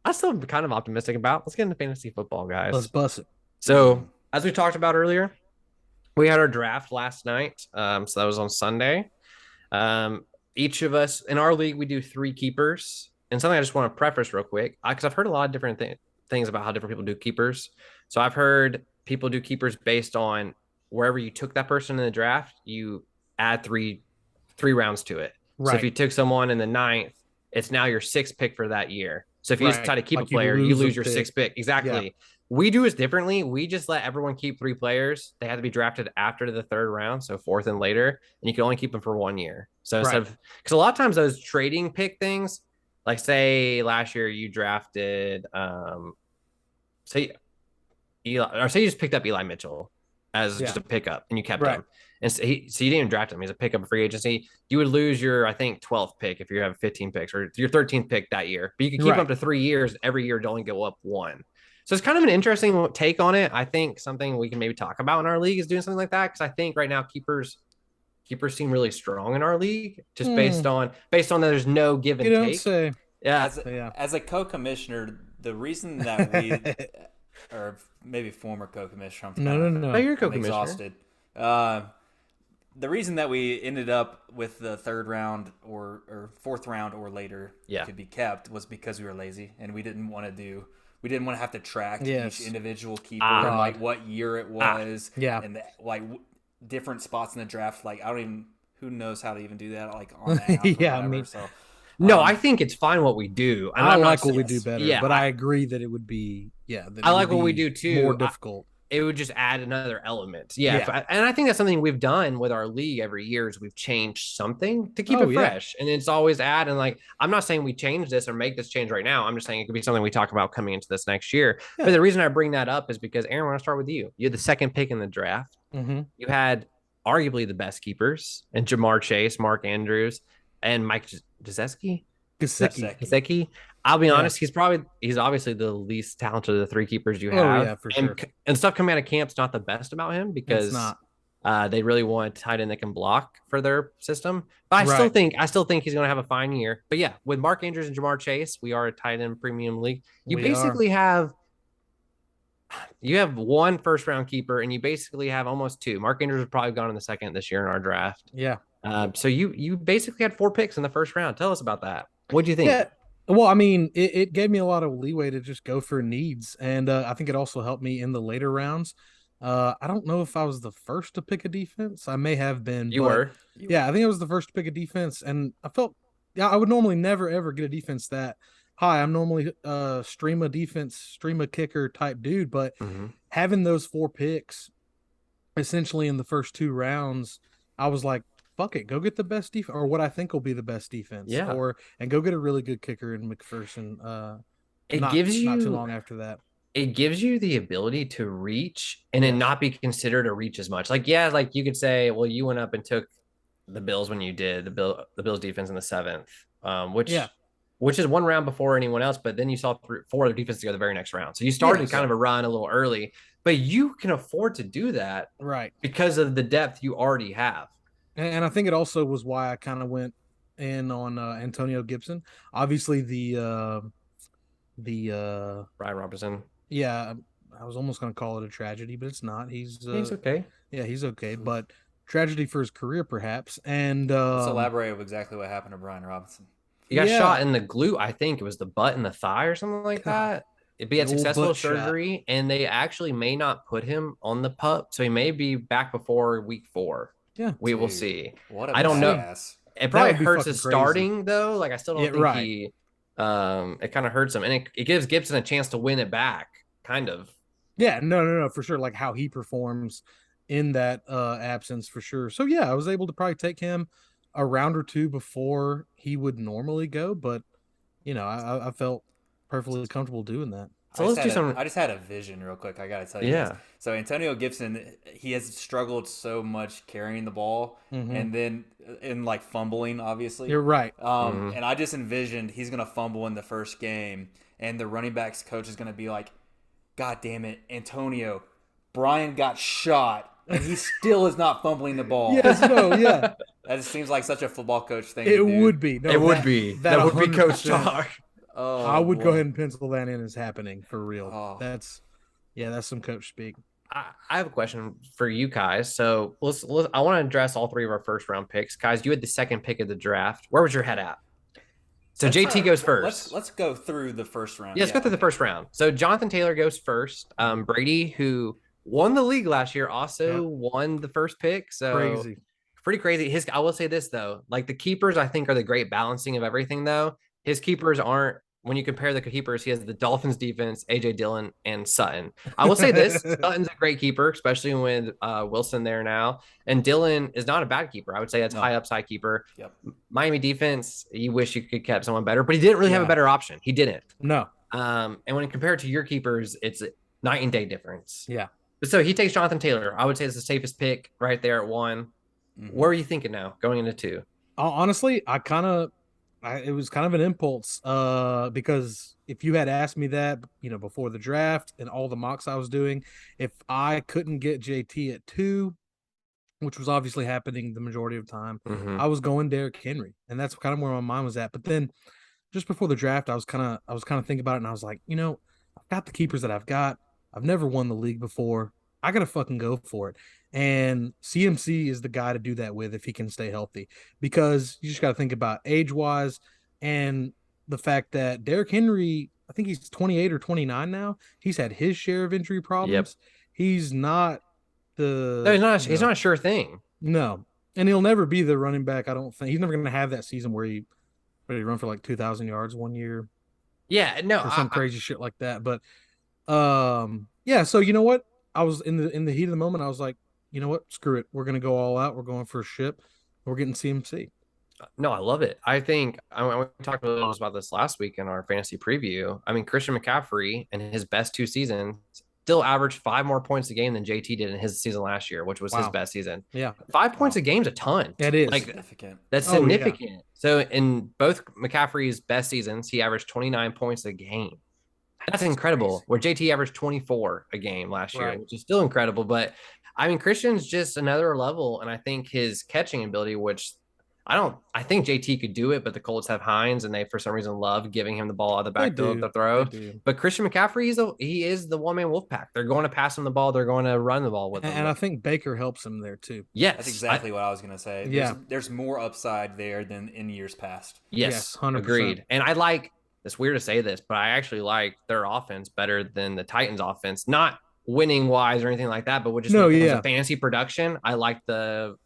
I'm still kind of optimistic about. Let's get into fantasy football, guys. Let's bust it. So, as we talked about earlier, we had our draft last night. So that was on Sunday. Each of us in our league, we do 3 keepers. And something I just want to preface real quick, because I've heard a lot of different things about how different people do keepers. So I've heard people do keepers based on wherever you took that person in the draft, you add three rounds to it. Right. So if you took someone in the 9th, it's now your 6th pick for that year. So if you just try to keep a player, you lose your 6th pick. Exactly. Yeah. We do it differently. We just let everyone keep 3 players. They have to be drafted after the 3rd round, so 4th and later, and you can only keep them for 1 year. So instead of, because a lot of times those trading pick things, like say last year you drafted, say you just picked up Eli Mitchell as just a pickup and you kept him. And so you didn't even draft him. He's a pickup, a free agency. You would lose your, I think, 12th pick if you have 15 picks, or your 13th pick that year. But you can keep him up to 3 years. Every year to only go up 1. So it's kind of an interesting take on it. I think something we can maybe talk about in our league is doing something like that, because I think right now keepers seem really strong in our league, just based on that there's no give and take. Don't say. Yeah. As a co-commissioner, the reason that we or maybe former co-commissioner. No. You're a co-commissioner. Exhausted. The reason that we ended up with the 3rd round or 4th round or later to be kept was because we were lazy and we didn't want to have to track each individual keeper and like what year it was. And like different spots in the draft. Like who knows how to even do that like on the app or whatever. So. No, I think it's fine what we do. I like what we do better, but I agree that it would be, I like what we do too. More difficult. It would just add another element. And I think that's something we've done with our league every year is we've changed something to keep it fresh. And it's always add. And like, I'm not saying we change this or make this change right now. I'm just saying it could be something we talk about coming into this next year. Yeah. But the reason I bring that up is because, Aaron, I want to start with you. You had the 2nd pick in the draft. Mm-hmm. You had arguably the best keepers, and Jamar Chase, Mark Andrews, and Mike Gesicki. I'll be honest, he's obviously the least talented of the 3 keepers you have. For sure. And stuff coming out of camp's not the best about him because they really want a tight end that can block for their system. But I still think he's going to have a fine year. But yeah, with Mark Andrews and Jamar Chase, we are a tight end premium league. You have 1 first-round keeper, and you basically have almost 2. Mark Andrews was probably gone in the 2nd this year in our draft. Yeah. So you basically had 4 picks in the 1st round. Tell us about that. What do you think? Yeah. Well, I mean, it gave me a lot of leeway to just go for needs, and I think it also helped me in the later rounds. I don't know if I was the first to pick a defense. I may have been. You were. Yeah, I think I was the first to pick a defense, and I felt I would normally never ever get a defense that high. I'm normally stream a kicker type dude, but having those 4 picks essentially in the first 2 rounds, I was like, fuck it, go get the best defense, or what I think will be the best defense. And go get a really good kicker in McPherson. Not too long after that. It gives you the ability to reach and it not be considered a reach as much. Like you could say, well, you went up and took the Bills when you did the Bills defense in the 7th, which which is one round before anyone else. But then you saw 4 other defenses go the very next round. So you started kind of a run a little early, but you can afford to do that, right? Because of the depth you already have. And I think it also was why I kind of went in on Antonio Gibson. Obviously, the Brian Robertson. Yeah, I was almost going to call it a tragedy, but it's not. He's okay. Yeah, he's okay, but tragedy for his career, perhaps. And let's elaborate with exactly what happened to Brian Robinson. He got shot in the glute. I think it was the butt and the thigh or something like that. He had successful surgery, and they actually may not put him on the PUP, so he may be back before week 4. Yeah, we will see. What a I don't know. It probably hurts his starting though. Like I still don't think he. It kind of hurts him, and it gives Gibson a chance to win it back, kind of. Yeah, no, for sure. Like how he performs in that absence, for sure. So yeah, I was able to probably take him a round or 2 before he would normally go, but I felt perfectly comfortable doing that. So I just had a vision real quick. I got to tell you guys. So Antonio Gibson, he has struggled so much carrying the ball and then in like fumbling, obviously. You're right. And I just envisioned he's going to fumble in the first game and the running backs coach is going to be like, God damn it, Antonio, Brian got shot and he still is not fumbling the ball. Yes, no, yeah. That just seems like such a football coach thing to do. Would be. No, it would be. That would be coach talk. Oh, I would go ahead and pencil that in as happening for real. Oh. That's some coach speak. I have a question for you guys. So let's I want to address all 3 of our first round picks. Guys, you had the second pick of the draft. Where was your head at? So JT goes first. Let's go through the first round. Yeah, let's go through the first round. So Jonathan Taylor goes first. Brady, who won the league last year, also won the first pick. So pretty crazy. I will say this though, like the keepers, I think are the great balancing of everything though. His keepers aren't, when you compare the keepers, he has the Dolphins defense, AJ Dillon, and Sutton. I will say this, Sutton's a great keeper, especially with Wilson there now. And Dillon is not a bad keeper. I would say that's high upside keeper. Yep. Miami defense, you wish you could kept someone better, but he didn't really have a better option. He didn't. No. And when compared to your keepers, it's a night and day difference. Yeah. So he takes Jonathan Taylor. I would say it's the safest pick right there at 1. What are you thinking now going into 2? Honestly, it was kind of an impulse because if you had asked me that, before the draft and all the mocks I was doing, if I couldn't get JT at 2, which was obviously happening the majority of the time, I was going Derrick Henry, and that's kind of where my mind was at. But then just before the draft, I was kind of thinking about it, and I was like, I've got the keepers that I've got. I've never won the league before. I got to fucking go for it. And CMC is the guy to do that with if he can stay healthy, because you just got to think about age-wise and the fact that Derrick Henry, I think he's 28 or 29 now. He's had his share of injury problems. Yep. He's not he's not a sure thing. No. And he'll never be the running back, I don't think. He's never going to have that season where he run for like 2,000 yards one year. Yeah, no. Or some crazy shit like that. But yeah, so you know what? I was in the heat of the moment. I was like, you know what? Screw it. We're going to go all out. We're going for a ship. We're getting CMC. No, I love it. I think we talked a little about this last week in our fantasy preview. I mean, Christian McCaffrey in his best 2 seasons still averaged 5 more points a game than JT did in his season last year, which was his best season. Yeah. 5 points a game is a ton. It is. Like, significant. That's significant. Yeah. So in both McCaffrey's best seasons, he averaged 29 points a game. That's incredible. Crazy. Where JT averaged 24 a game last year, which is still incredible. But I mean, Christian's just another level, and I think his catching ability, which I think JT could do it, but the Colts have Hines, and they for some reason love giving him the ball out of the backfield to throw. But Christian McCaffrey, he is the one-man wolf pack. They're going to pass him the ball. They're going to run the ball with him. And I think Baker helps him there too. Yes, that's exactly what I was going to say. Yeah, there's more upside there than in years past. Yes, 100%. Agreed. And I like. It's weird to say this, but I actually like their offense better than the Titans' offense. Not winning wise or anything like that, but just fantasy production. I think the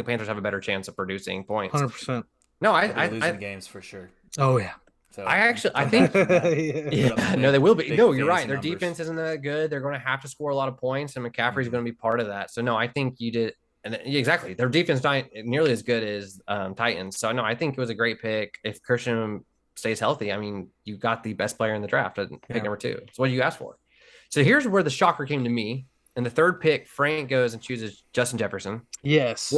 Panthers have a better chance of producing points. 100%. No, I losing games for sure. Oh yeah. So I think no, they will be. No, you're right. Their defense isn't that good. They're going to have to score a lot of points, and McCaffrey's going to be part of that. So no, I think you did. And exactly, their defense not nearly as good as Titans. So no, I think it was a great pick. If Christian stays healthy, I mean, you got the best player in the draft at pick number 2. So what do you ask for? So here's where the shocker came to me. In the 3rd pick, Frank goes and chooses Justin Jefferson. Yes.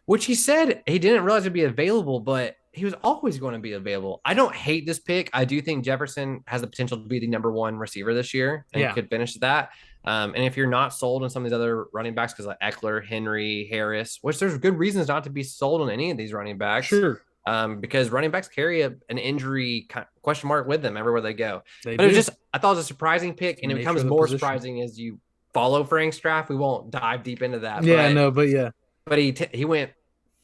Which he said he didn't realize it'd be available, but he was always going to be available. I don't hate this pick. I do think Jefferson has the potential to be the number one receiver this year and could finish that. And if you're not sold on some of these other running backs, because like Eckler, Henry, Harris, which there's good reasons not to be sold on any of these running backs. Sure. Because running backs carry an injury question mark with them everywhere they go. They but do. it was just, I thought it was a surprising pick, and it becomes more position. surprising as you follow Frank's draft. We won't dive deep into that. But he went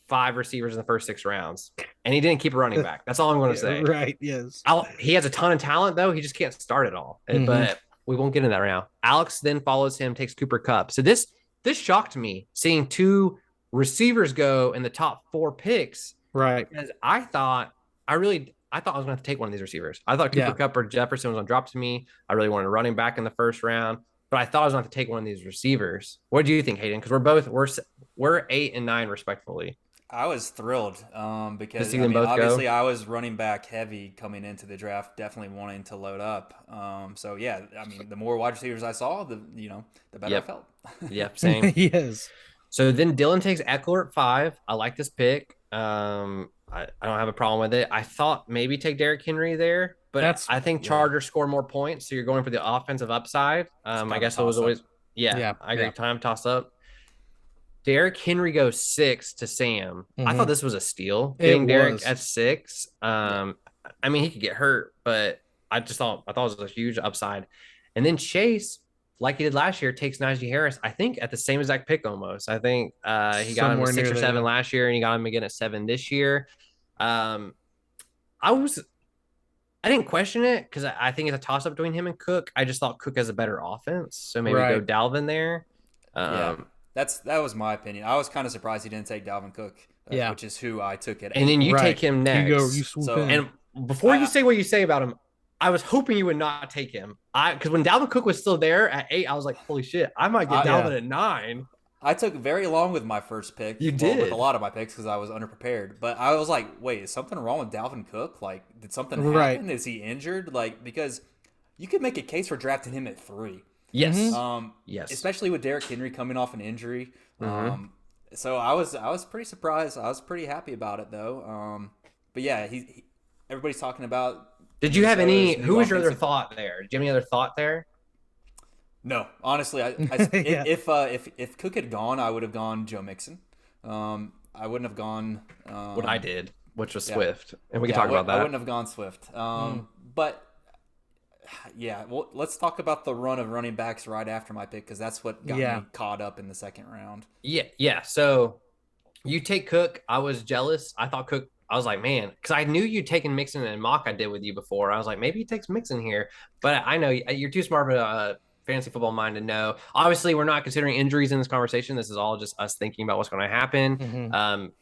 5 receivers in the first 6 rounds, and he didn't keep a running back. That's all I'm going to say. Right? Yes. He has a ton of talent, though. He just can't start it all. But we won't get into that right now. Alex then follows him, takes Cooper Kupp. So this shocked me, seeing 2 receivers go in the top 4 picks. Right. Because I thought I was going to have to take one of these receivers. I thought Cooper Kupp or Jefferson was going to drop to me. I really wanted a running back in the first round, but I thought I was going to have to take one of these receivers. What do you think, Hayden? Because we're 8 and 9 respectively. I was thrilled because obviously I was running back heavy coming into the draft, definitely wanting to load up. So yeah, I mean, the more wide receivers I saw, the better I felt. Yep, same. Yes. So then Dylan takes Eckler at 5. I like this pick. I don't have a problem with it. I thought maybe take Derrick Henry there, but I think Chargers score more points, so you're going for the offensive upside. I guess it was always I agree. Time toss up. Derrick Henry goes 6 to Sam. I thought this was a steal. Getting Derrick at 6. I mean, he could get hurt, but I thought it was a huge upside. And then Chase, like he did last year, takes Najee Harris, I think, at the same exact pick almost. I think he got him at 6 or 7 last year, and he got him again at 7 this year. I didn't question it because I think it's a toss-up between him and Cook. I just thought Cook has a better offense, so maybe go Dalvin there. That was my opinion. I was kind of surprised he didn't take Dalvin Cook, which is who I took at 8. And then you take him next. You swoop in. And before you say what you say about him, I was hoping you would not take him. Because when Dalvin Cook was still there at 8, I was like, holy shit, I might get Dalvin at 9. I took very long with my first pick. You did. With a lot of my picks because I was underprepared. But I was like, wait, is something wrong with Dalvin Cook? Like, did something happen? Is he injured? Like, because you could make a case for drafting him at 3. Yes. Yes. Especially with Derrick Henry coming off an injury. So I was pretty surprised. I was pretty happy about it though. But yeah, everybody's talking about. Did you have any? Who was your other thought there? Did you have any other thought there? No, honestly, if Cook had gone, I would have gone Joe Mixon. I wouldn't have gone. What I did, which was Swift, and we can talk about that. I wouldn't have gone Swift. But. Yeah, well, let's talk about the run of running backs right after my pick because that's what got me caught up in the second round. Yeah. So you take Cook. I was jealous. I thought Cook. I was like, man, because I knew you'd taken Mixon and mock I did with you before. I was like, maybe he takes Mixon here, but I know you're too smart of a fantasy football mind to know. Obviously, we're not considering injuries in this conversation. This is all just us thinking about what's going to happen.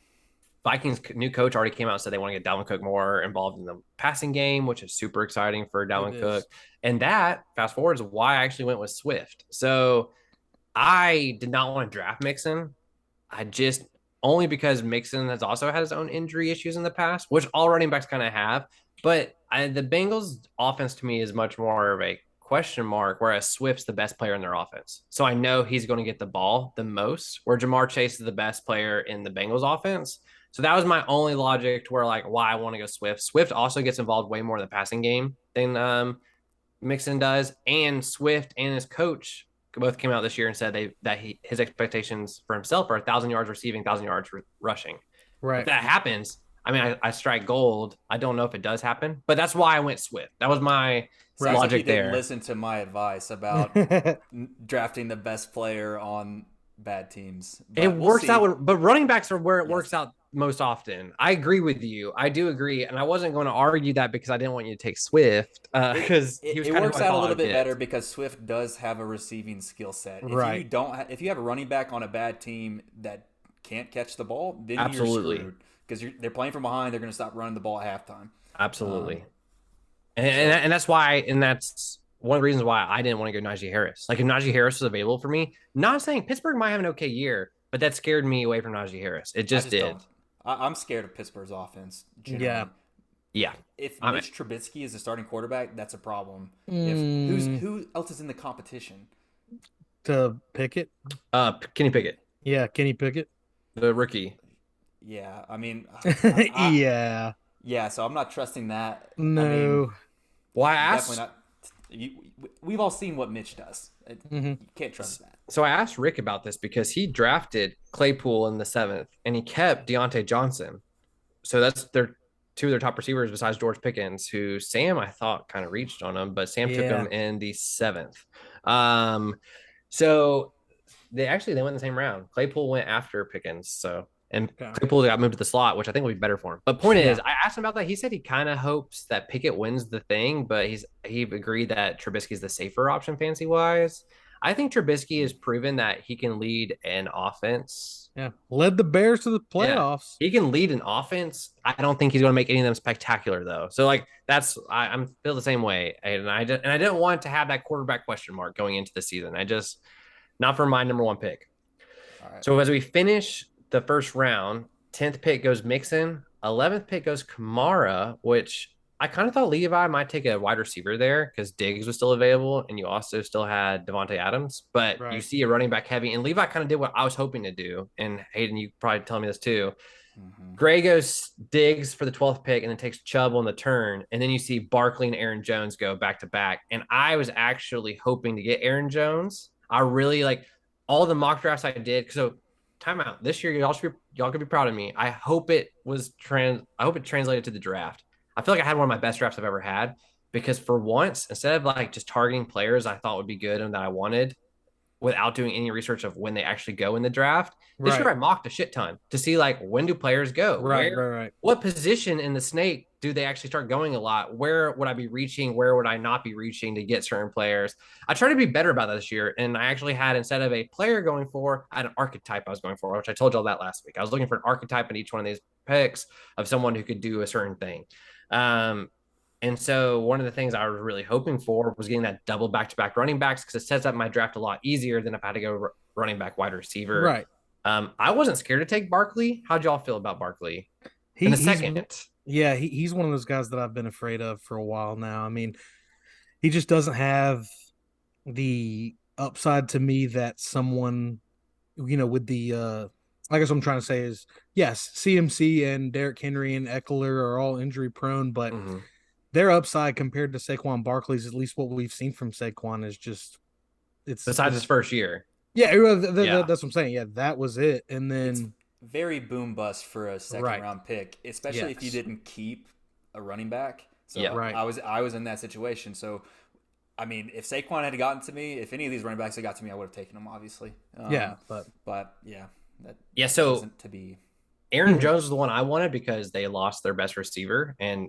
Vikings new coach already came out and said they want to get Dalvin Cook more involved in the passing game, which is super exciting for Dalvin Cook. And that, fast forward, is why I actually went with Swift. So I did not want to draft Mixon. Only because Mixon has also had his own injury issues in the past, which all running backs kind of have. But the Bengals offense to me is much more of a question mark, whereas Swift's the best player in their offense. So I know he's going to get the ball the most, where Jamar Chase is the best player in the Bengals offense. So that was my only logic to where, like, why I want to go Swift. Swift also gets involved way more in the passing game than Mixon does. And Swift and his coach both came out this year and said his expectations for himself are 1,000 yards receiving, 1,000 yards rushing. Right. If that happens, I mean, I strike gold. I don't know if it does happen, but that's why I went Swift. That was my logic there. Didn't listen to my advice about drafting the best player on bad teams. It works out, but running backs are where it works out most often. I agree with you. I do agree, and I wasn't going to argue that because I didn't want you to take Swift because it works out a little bit better because Swift does have a receiving skill set. If you have a running back on a bad team that can't catch the ball, then you're screwed because they're playing from behind. They're going to stop running the ball at halftime. Absolutely, and that's why, and that's one of the reasons why I didn't want to go Najee Harris. Like, if Najee Harris was available for me, not saying Pittsburgh might have an okay year, but that scared me away from Najee Harris. It just did. I'm scared of Pittsburgh's offense. Generally. Yeah. If Mitch Trubisky is the starting quarterback, that's a problem. Who else is in the competition? To Pickett? Kenny Pickett. Yeah, Kenny Pickett. The rookie. Yeah, I mean, Yeah. yeah. So I'm not trusting that. I mean, No. Well, I definitely asked. not. We've all seen what Mitch does. Mhm. You can't trust that. So I asked Rick about this because he drafted Claypool in the 7th, and he kept Deontay Johnson. So that's their two of their top receivers besides George Pickens, who Sam I thought kind of reached on him, but Sam took Yeah. him in the 7th. So they went in the same round. Claypool went after Pickens, and Okay. Claypool got moved to the slot, which I think will be better for him. But point is, Yeah. I asked him about that. He said he kind of hopes that Pickett wins the thing, but he agreed that Trubisky is the safer option fantasy wise. I think Trubisky has proven that he can lead an offense. Yeah. Led the Bears to the Yeah, playoffs. he can lead an offense. I don't think he's going to make any of them spectacular though. So like I'm feel the same way, and I didn't want to have that quarterback question mark going into the season. I just not for my number one pick. All right. So as we finish the first round, 10th pick goes Mixon, 11th pick goes Kamara, which I kind of thought Levi might take a wide receiver there because Diggs was still available, and you also still had Devontae Adams. But you Right. see a running back heavy, and Levi kind of did what I was hoping to do. And Hayden, you probably tell me this too. Gray goes Diggs for the 12th pick and then takes Chubb on the turn. And then you see Barkley and Aaron Jones go back to back. And I was actually hoping to get Aaron Jones. I really like all the mock drafts I did. So timeout. This year, y'all could be proud of me. I hope it translated to the draft. I feel like I had one of my best drafts I've ever had because for once, instead of like just targeting players I thought would be good and that I wanted, without doing any research of when they actually go in the draft. This year I mocked a shit ton to see like when do players go? Right. What position in the snake do they actually start going a lot? Where would I be reaching? Where would I not be reaching to get certain players? I try to be better about that this year. And I actually had, instead of a player going for, I had an archetype I was going for, which I told y'all that last week. I was looking for an archetype in each one of these picks of someone who could do a certain thing. And so one of the things I was really hoping for was getting that double back-to-back running backs because it sets up my draft a lot easier than if I had to go running back, wide receiver. Right. I wasn't scared to take Barkley. How'd y'all feel about Barkley? In the second. He's one of those guys that I've been afraid of for a while now. I mean, he just doesn't have the upside to me that someone, with the I guess what I'm trying to say is, yes, CMC and Derrick Henry and Eckler are all injury prone, but their upside compared to Saquon Barkley's, at least what we've seen from Saquon, is just besides his first year. Yeah, that's what I'm saying. Yeah, that was it. And then it's very boom bust for a second round pick, especially if you didn't keep a running back. So I was in that situation. So I mean, if Saquon had gotten to me, if any of these running backs had got to me, I would have taken them, obviously. But so wasn't to be. Aaron Jones was the one I wanted because they lost their best receiver, and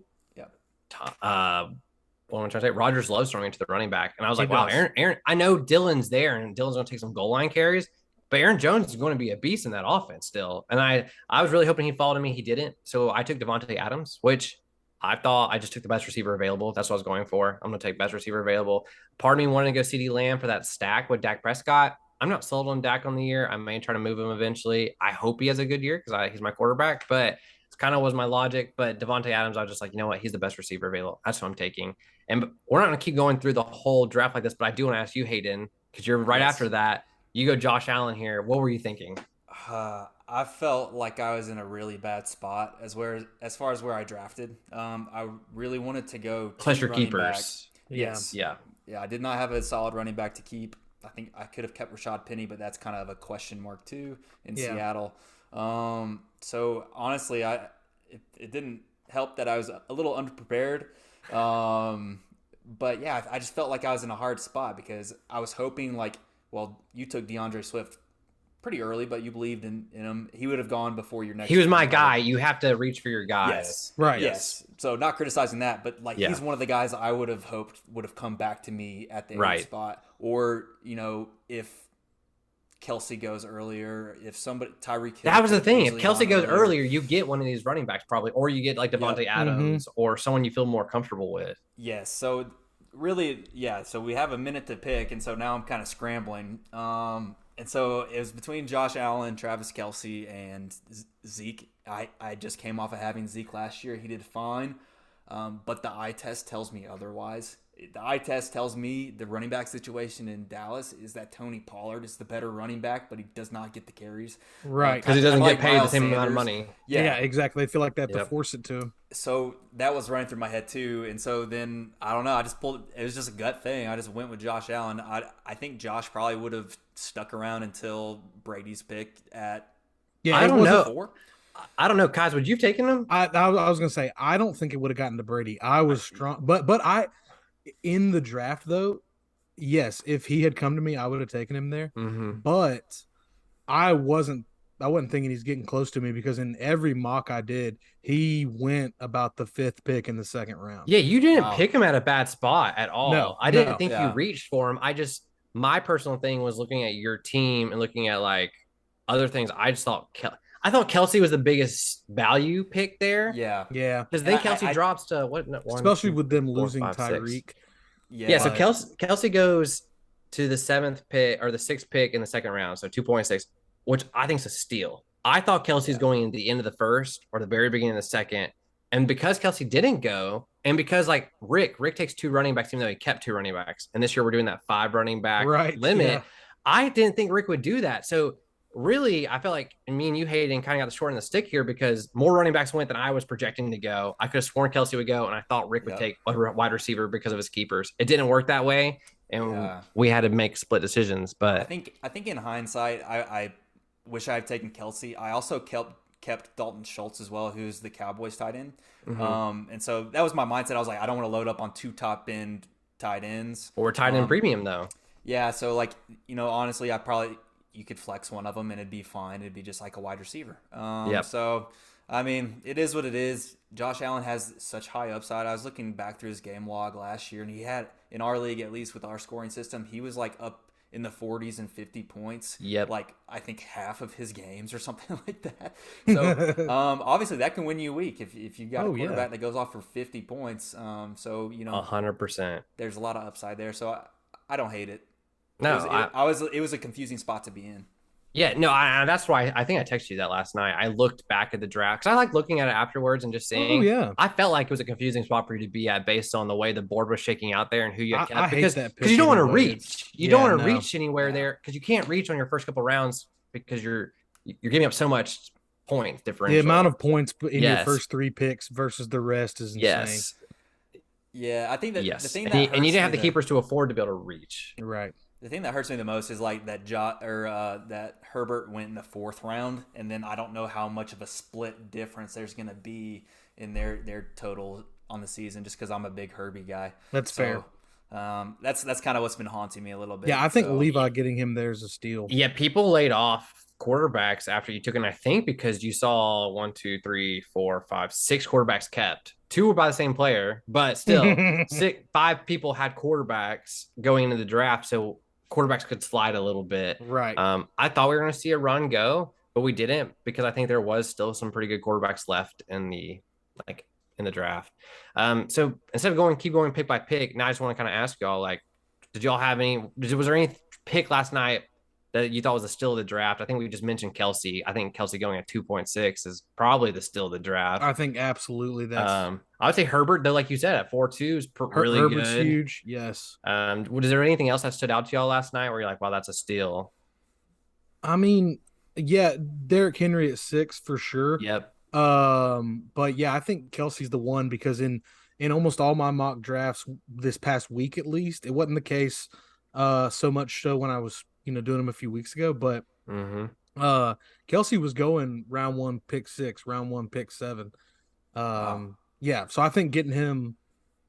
what I'm trying to say, Rodgers loves throwing into the running back, and I was like, wow, Aaron. I know Dylan's there, and Dylan's going to take some goal line carries, but Aaron Jones is going to be a beast in that offense still. And I was really hoping he'd follow to me. He didn't, so I took Devontae Adams, which I thought I just took the best receiver available. That's what I was going for. I'm going to take best receiver available. Part of me wanted to go CeeDee Lamb for that stack with Dak Prescott. I'm not sold on Dak on the year. I may try to move him eventually. I hope he has a good year because he's my quarterback, but it's kind of was my logic. But Devontae Adams, I was just like, you know what? He's the best receiver available. That's what I'm taking. And we're not going to keep going through the whole draft like this, but I do want to ask you, Hayden, because you're right after that. You go Josh Allen here. What were you thinking? I felt like I was in a really bad spot as far as where I drafted. I really wanted to go plus your keepers. Back. Yes. Yeah. I did not have a solid running back to keep. I think I could have kept Rashad Penny, but that's kind of a question mark too in Seattle. So honestly, it didn't help that I was a little underprepared. But yeah, I just felt like I was in a hard spot because I was hoping you took DeAndre Swift pretty early, but you believed in him. He would have gone before your next. He was my guy. You have to reach for your guys. Yes. Right. Yes. So not criticizing that, but he's one of the guys I would have hoped would have come back to me at the eighth spot. Or, if Kelsey goes earlier, if somebody Tyreek Hill. That was the thing. If Kelsey goes earlier, you get one of these running backs probably, or you get like Devontae Adams or someone you feel more comfortable with. Yes. So really, so we have a minute to pick, and so now I'm kind of scrambling. And so it was between Josh Allen, Travis Kelsey, and Zeke. I just came off of having Zeke last year. He did fine, but the eye test tells me otherwise. the eye test tells me the running back situation in Dallas is that Tony Pollard is the better running back, but he does not get the carries. Right. Because he doesn't get like paid the Miles same amount of Sanders. money. Yeah, exactly. They feel like they have to Yep. force it to him. So that was running through my head too, and so then I don't know. I just pulled. It was just a gut thing. I just went with Josh Allen. I think Josh probably would have stuck around until Brady's pick at. Yeah, I don't know. 4. I don't know, Kaz. Would you have taken him? I was gonna say I don't think it would have gotten to Brady. I was strong, but I in the draft though, yes, if he had come to me, I would have taken him there. Mm-hmm. But I wasn't thinking he's getting close to me because in every mock I did, he went about the 5th pick in the 2nd round. Yeah, you didn't pick him at a bad spot at all. No, I didn't think Yeah. you reached for him. My personal thing was looking at your team and looking at like other things. I just thought Kelsey was the biggest value pick there. Yeah. Because then Kelsey drops to what? Especially with them 4, losing 5, 6. Tyreek. Yeah, so but- Kelsey goes to the 7th pick or the 6th pick in the 2nd round, so 2.6, which I think is a steal. I thought Kelsey's going in the end of the 1st or the very beginning of the 2nd, and because Kelsey didn't go, and because like Rick takes 2 running backs, even though he kept 2 running backs, and this year we're doing that 5 running back limit. Yeah. I didn't think Rick would do that, so. Really, I felt like me and you, Hayden, kind of got the short end of the stick here because more running backs went than I was projecting to go. I could have sworn Kelsey would go, and I thought Rick would take a wide receiver because of his keepers. It didn't work that way, and we had to make split decisions. But I think in hindsight, I wish I had taken Kelsey. I also kept Dalton Schultz as well, who's the Cowboys tight end. Mm-hmm. And so that was my mindset. I was like, I don't want to load up on 2 top end tight ends or tight end premium though. Yeah, so like honestly, you could flex one of them and it'd be fine. It'd be just like a wide receiver. So, I mean, it is what it is. Josh Allen has such high upside. I was looking back through his game log last year, and he had, in our league, at least with our scoring system, he was like up in the 40s and 50 points. Yep. Like, I think half of his games or something like that. So, obviously, that can win you a week if you got a quarterback that goes off for 50 points. 100%. There's a lot of upside there. So, I don't hate it. No, it was a confusing spot to be in. Yeah, no, that's why I think I texted you that last night. I looked back at the draft because I like looking at it afterwards and just seeing. Oh, yeah. I felt like it was a confusing spot for you to be at based on the way the board was shaking out there and who you kept. I hate that because you don't want to anyways. reach. You don't want to reach anywhere there because you can't reach on your first couple rounds because you're giving up so much points differential. The amount of points in your first 3 picks versus the rest is insane. Yes. Yeah, I think that the thing that and you didn't have the me keepers to afford to be able to reach. Right. The thing that hurts me the most is like that that Herbert went in the 4th round, and then I don't know how much of a split difference there's going to be in their total on the season, just because I'm a big Herbie guy. That's fair. That's kind of what's been haunting me a little bit. Yeah, I think Levi getting him there is a steal. Yeah, people laid off quarterbacks after you took him, I think, because you saw 1, 2, 3, 4, 5, 6 quarterbacks kept. 2 were by the same player, but still 5 people had quarterbacks going into the draft, so quarterbacks could slide a little bit. Right. I thought we were going to see a run go, but we didn't because I think there was still some pretty good quarterbacks left in the draft. So instead of keep going pick by pick, now I just want to kind of ask y'all, like, was there any pick last night that you thought was the steal of the draft? I think we just mentioned Kelsey. I think Kelsey going at 2.6 is probably the steal of the draft. I think absolutely that's. I would say Herbert, though, like you said, at 4.2 is really Herbert's good. huge. Yes. Was there anything else that stood out to y'all last night where you're like, wow, that's a steal? I mean, yeah, Derrick Henry at 6 for sure. Yep. But yeah, I think Kelsey's the one because in almost all my mock drafts this past week, at least, it wasn't the case so much so when I was doing them a few weeks ago, but Kelsey was going round 1 pick 6, round 1 pick 7. Yeah, so I think getting him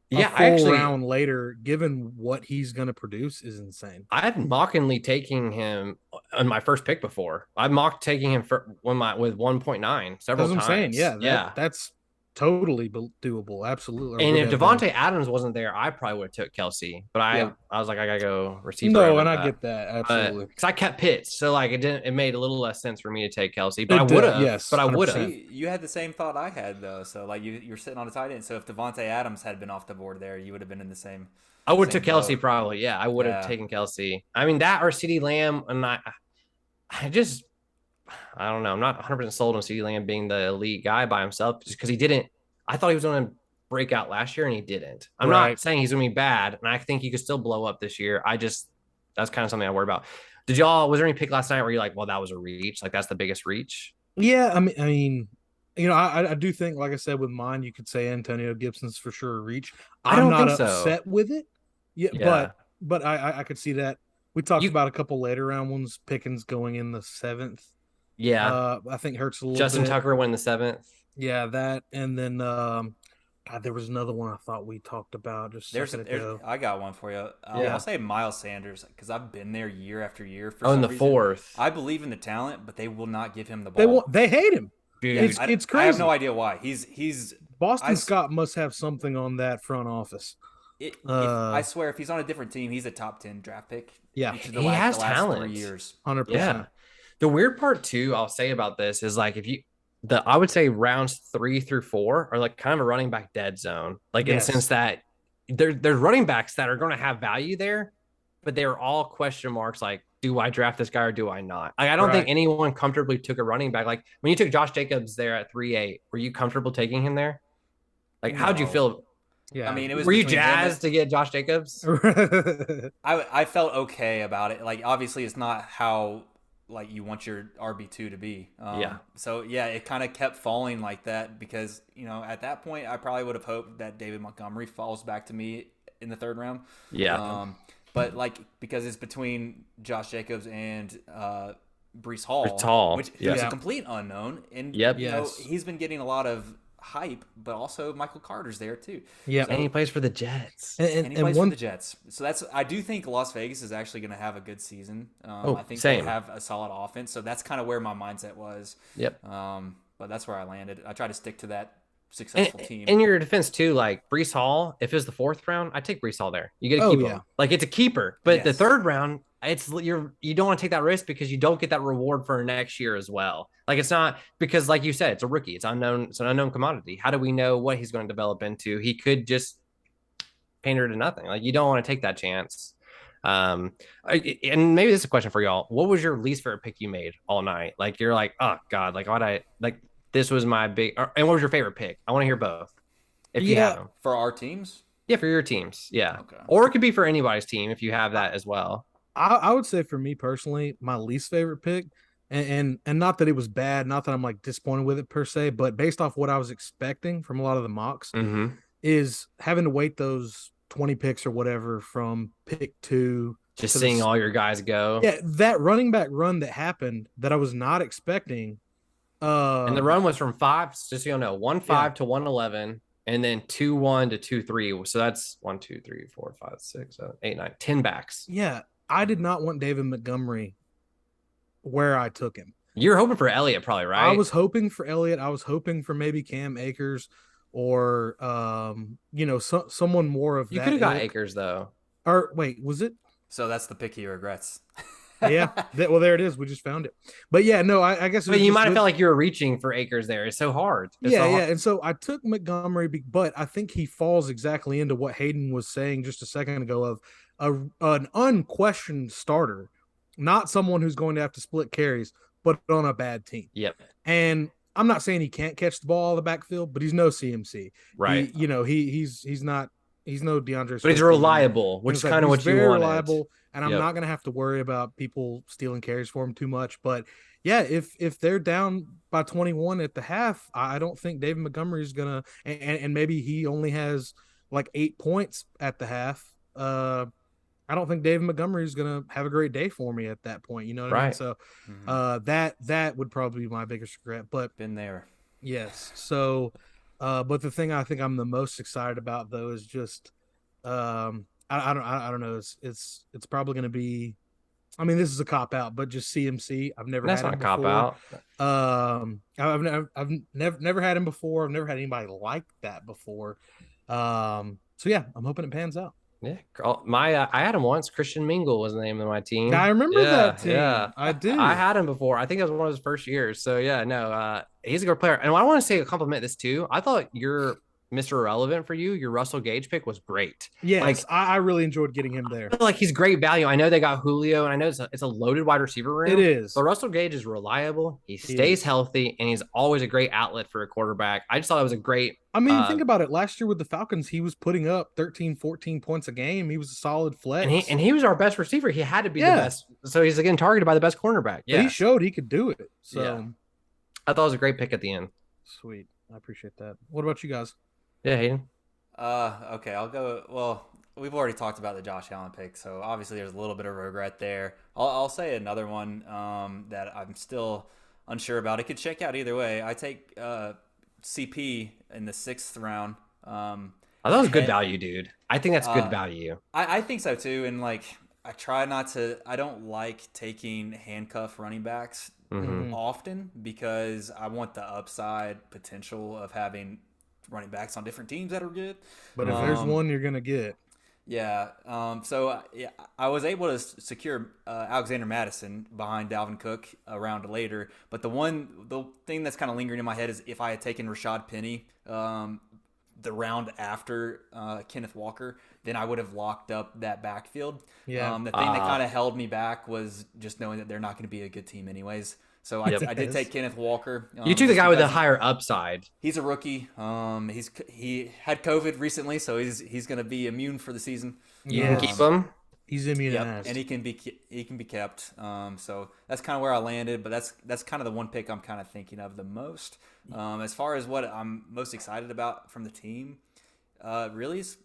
full round later, given what he's going to produce, is insane. I had mockingly taking him on my first pick before. I mocked taking him with 1.9 several times. That's what I'm saying. Yeah, that's totally doable. Absolutely. And if Devontae Adams wasn't there, I probably would have took Kelsey. But I was like, I gotta go receiver. No, and I get that absolutely because I kept Pitts, so like it made a little less sense for me to take Kelsey. But I would have. Yes, but I would have. You had the same thought I had though. So like you're sitting on a tight end. So if Devontae Adams had been off the board there, you would have been in the same. I would have took Kelsey probably. Yeah, I would have taken Kelsey. I mean that or CeeDee Lamb, and I don't know. I'm not 100% sold on CeeDee Lamb being the elite guy by himself just because he didn't. I thought he was going to break out last year, and he didn't. I'm Right. not saying he's going to be bad, and I think he could still blow up this year. That's kind of something I worry about. Was there any pick last night where you're like, well, that was a reach? Like, that's the biggest reach? Yeah, I mean, I do think, like I said, with mine, you could say Antonio Gibson's for sure a reach. I I'm don't not think so. upset with it. Yeah, Yeah. but I could see that. We talked about a couple later round ones, Pickens going in the 7th. Yeah. I think hurts a little Justin bit. Tucker went the 7th. Yeah, that, and then God, there was another one I thought we talked about just a second ago. I got one for you. I'll say Miles Sanders because I've been there year after year. For some in the reason. 4th. I believe in the talent, but they will not give him the ball. They hate him. Dude, it's crazy. I have no idea why. He's Boston Scott must have something on that front office. I swear, if he's on a different team, he's a top 10 draft pick. Yeah, he has talent. 3 years, 100%. Yeah. The weird part too, I'll say about this is like I would say rounds 3 through 4 are like kind of a running back dead zone, like in the sense that there's running backs that are going to have value there, but they're all question marks. Like, do I draft this guy or do I not? Like, I don't think anyone comfortably took a running back. Like when you took Josh Jacobs there at 3.8, were you comfortable taking him there? Like, how'd you feel? Yeah, I mean, were you jazzed to get Josh Jacobs? I felt okay about it. Like, obviously, it's not how like you want your RB2 to be. So yeah, it kind of kept falling like that because at that point I probably would have hoped that David Montgomery falls back to me in the 3rd round. Yeah. But like because it's between Josh Jacobs and Breece Hall, which is a complete unknown, and he's been getting a lot of hype, but also Michael Carter's there too. Yeah, so, and he plays for the Jets. And he plays for the Jets. So I do think Las Vegas is actually going to have a good season. I think they have a solid offense. So that's kind of where my mindset was. Yep. But that's where I landed. I try to stick to that successful team. In your defense too, like Breece Hall, if it's the 4th round, I take Breece Hall there. You get to keep him. Like it's a keeper. But the 3rd round, you don't want to take that risk because you don't get that reward for next year as well. Like it's not because, like you said, it's a rookie. It's unknown. It's an unknown commodity. How do we know what he's going to develop into? He could just pander to nothing. Like you don't want to take that chance. And maybe this is a question for y'all. What was your least favorite pick you made all night? Like you're like, oh God, like why'd I like this was my big. And what was your favorite pick? I want to hear both. If you have them for our teams. Yeah, for your teams. Yeah. Okay. Or it could be for anybody's team if you have that as well. I would say for me personally, my least favorite pick, and not that it was bad, not that I'm like disappointed with it per se, but based off what I was expecting from a lot of the mocks, is having to wait those 20 picks or whatever from pick 2. Just seeing all your guys go. Yeah, that running back run that happened that I was not expecting. And the run was from 5, just so you know, 1-5 to 111. And then 2-1 to 2-3. So that's 1, 2, 3, 4, 5, 6, 7, 8, 9, 10 backs. Yeah. I did not want David Montgomery where I took him. You were hoping for Elliott, probably, right? I was hoping for Elliott. I was hoping for maybe Cam Akers or someone more of that. You could have got Akers though. Or wait, was it? So that's the pick he regrets. Yeah. Well, there it is. We just found it. But yeah, no, I guess. But you might have felt like you were reaching for Akers there. It's so hard. Yeah. And so I took Montgomery, but I think he falls exactly into what Hayden was saying just a second ago of an unquestioned starter, not someone who's going to have to split carries, but on a bad team. Yep. And I'm not saying he can't catch the ball in the backfield, but he's no CMC. Right. He's no DeAndre Swift. But he's reliable, which is kind of what you wanted. Reliable, and I'm not going to have to worry about people stealing carries for him too much. But yeah, if they're down by 21 at the half, I don't think David Montgomery is going to, and maybe he only has like 8 points at the half. I don't think David Montgomery is going to have a great day for me at that point. You know what I mean? So that would probably be my biggest regret. But been there. Yes. So, but the thing I think I'm the most excited about though is just, I don't know. It's probably going to be, I mean, this is a cop out, but just CMC. I've never had him before. That's not a cop out. I've never had him before. I've never had anybody like that before. So yeah, I'm hoping it pans out. Yeah, I had him once. Christian Mingle was the name of my team. I remember that team. Yeah, I did. I had him before. I think it was one of his first years. So yeah, no, he's a good player. And I want to say compliment this too. I thought your Mr. Irrelevant for you, your Russell Gage pick was great. Yes, Like, I really enjoyed getting him there. I feel like he's great value. I know they got Julio, and I know it's a loaded wide receiver room. It is. But Russell Gage is reliable. He stays healthy, and he's always a great outlet for a quarterback. I just thought it was a great. I mean, think about it. Last year with the Falcons, he was putting up 13, 14 points a game. He was a solid flex. And he was our best receiver. He had to be the best. So he's again targeted by the best cornerback. Yeah. But he showed he could do it. So I thought it was a great pick at the end. Sweet. I appreciate that. What about you guys? Yeah, Hayden. Okay, I'll go. Well, we've already talked about the Josh Allen pick, so obviously there's a little bit of regret there. I'll say another one that I'm still unsure about. It could check out either way. I take CP in the 6th round. I thought it was good value, dude. I think that's good value. I think so too, and like I try not to. I don't like taking handcuff running backs often because I want the upside potential of having running backs on different teams that are good. But if there's one you're gonna get, so I was able to secure Alexander Madison behind Dalvin Cook a round later. But the thing that's kind of lingering in my head is if I had taken Rashad Penny the round after Kenneth Walker, then I would have locked up that backfield. The thing that kind of held me back was just knowing that they're not going to be a good team anyways. So I did take Kenneth Walker. You took the guy with the higher upside. He's a rookie. He had COVID recently, so he's going to be immune for the season. You can keep him. He's immunized, and he can be kept. So that's kind of where I landed. But that's kind of the one pick I'm kind of thinking of the most. As far as what I'm most excited about from the team, really is,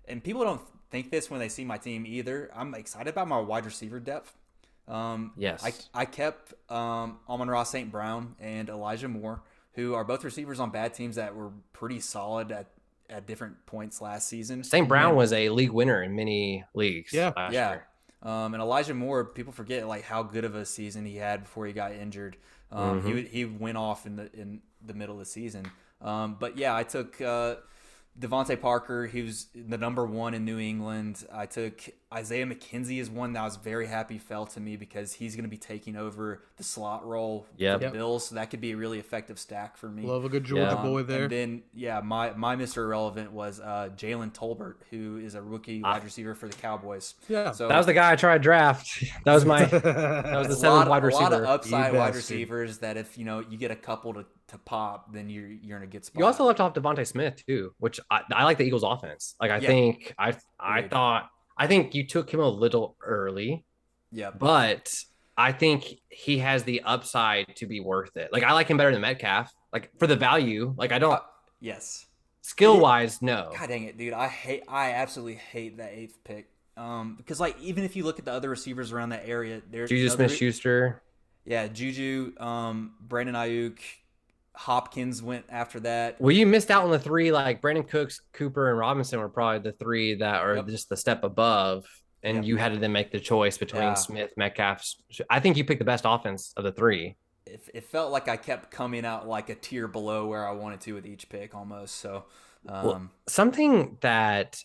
and people don't think this when they see my team either. I'm excited about my wide receiver depth. Yes. I kept Amon-Ra St. Brown and Elijah Moore, who are both receivers on bad teams that were pretty solid at different points last season. St. Brown was a league winner in many leagues last year. And Elijah Moore, people forget like how good of a season he had before he got injured. He went off in the middle of the season. But yeah, I took Devontae Parker. He was the number 1 in New England. I took Isaiah McKenzie is one that I was very happy fell to me because he's going to be taking over the slot role for the Bills. So that could be a really effective stack for me. Love a good Georgia boy there. And then, my Mr. Irrelevant was Jalen Tolbert, who is a rookie wide receiver for the Cowboys. Yeah. So that was the guy I tried to draft. That was the 7th wide receiver. A lot of upside wide receivers that if you get a couple to pop, then you're in a good spot. You also left off Devontae Smith too, which I like the Eagles offense. Like I think you took him a little early. Yeah. But I think he has the upside to be worth it. Like I like him better than Metcalf. Like for the value. Like I don't yes. Skill wise, no. God dang it, dude. I absolutely hate that 8th pick. Because like even if you look at the other receivers around that area, there's Juju Smith-Schuster. Yeah, Juju, Brandon Ayuk, Hopkins went after that. Well, you missed out on the 3, like Brandon Cooks, Cooper, and Robinson were probably the 3 that are just the step above, and you had to then make the choice between Smith, Metcalf. I think you picked the best offense of the 3. It felt like I kept coming out like a tier below where I wanted to with each pick almost. So something that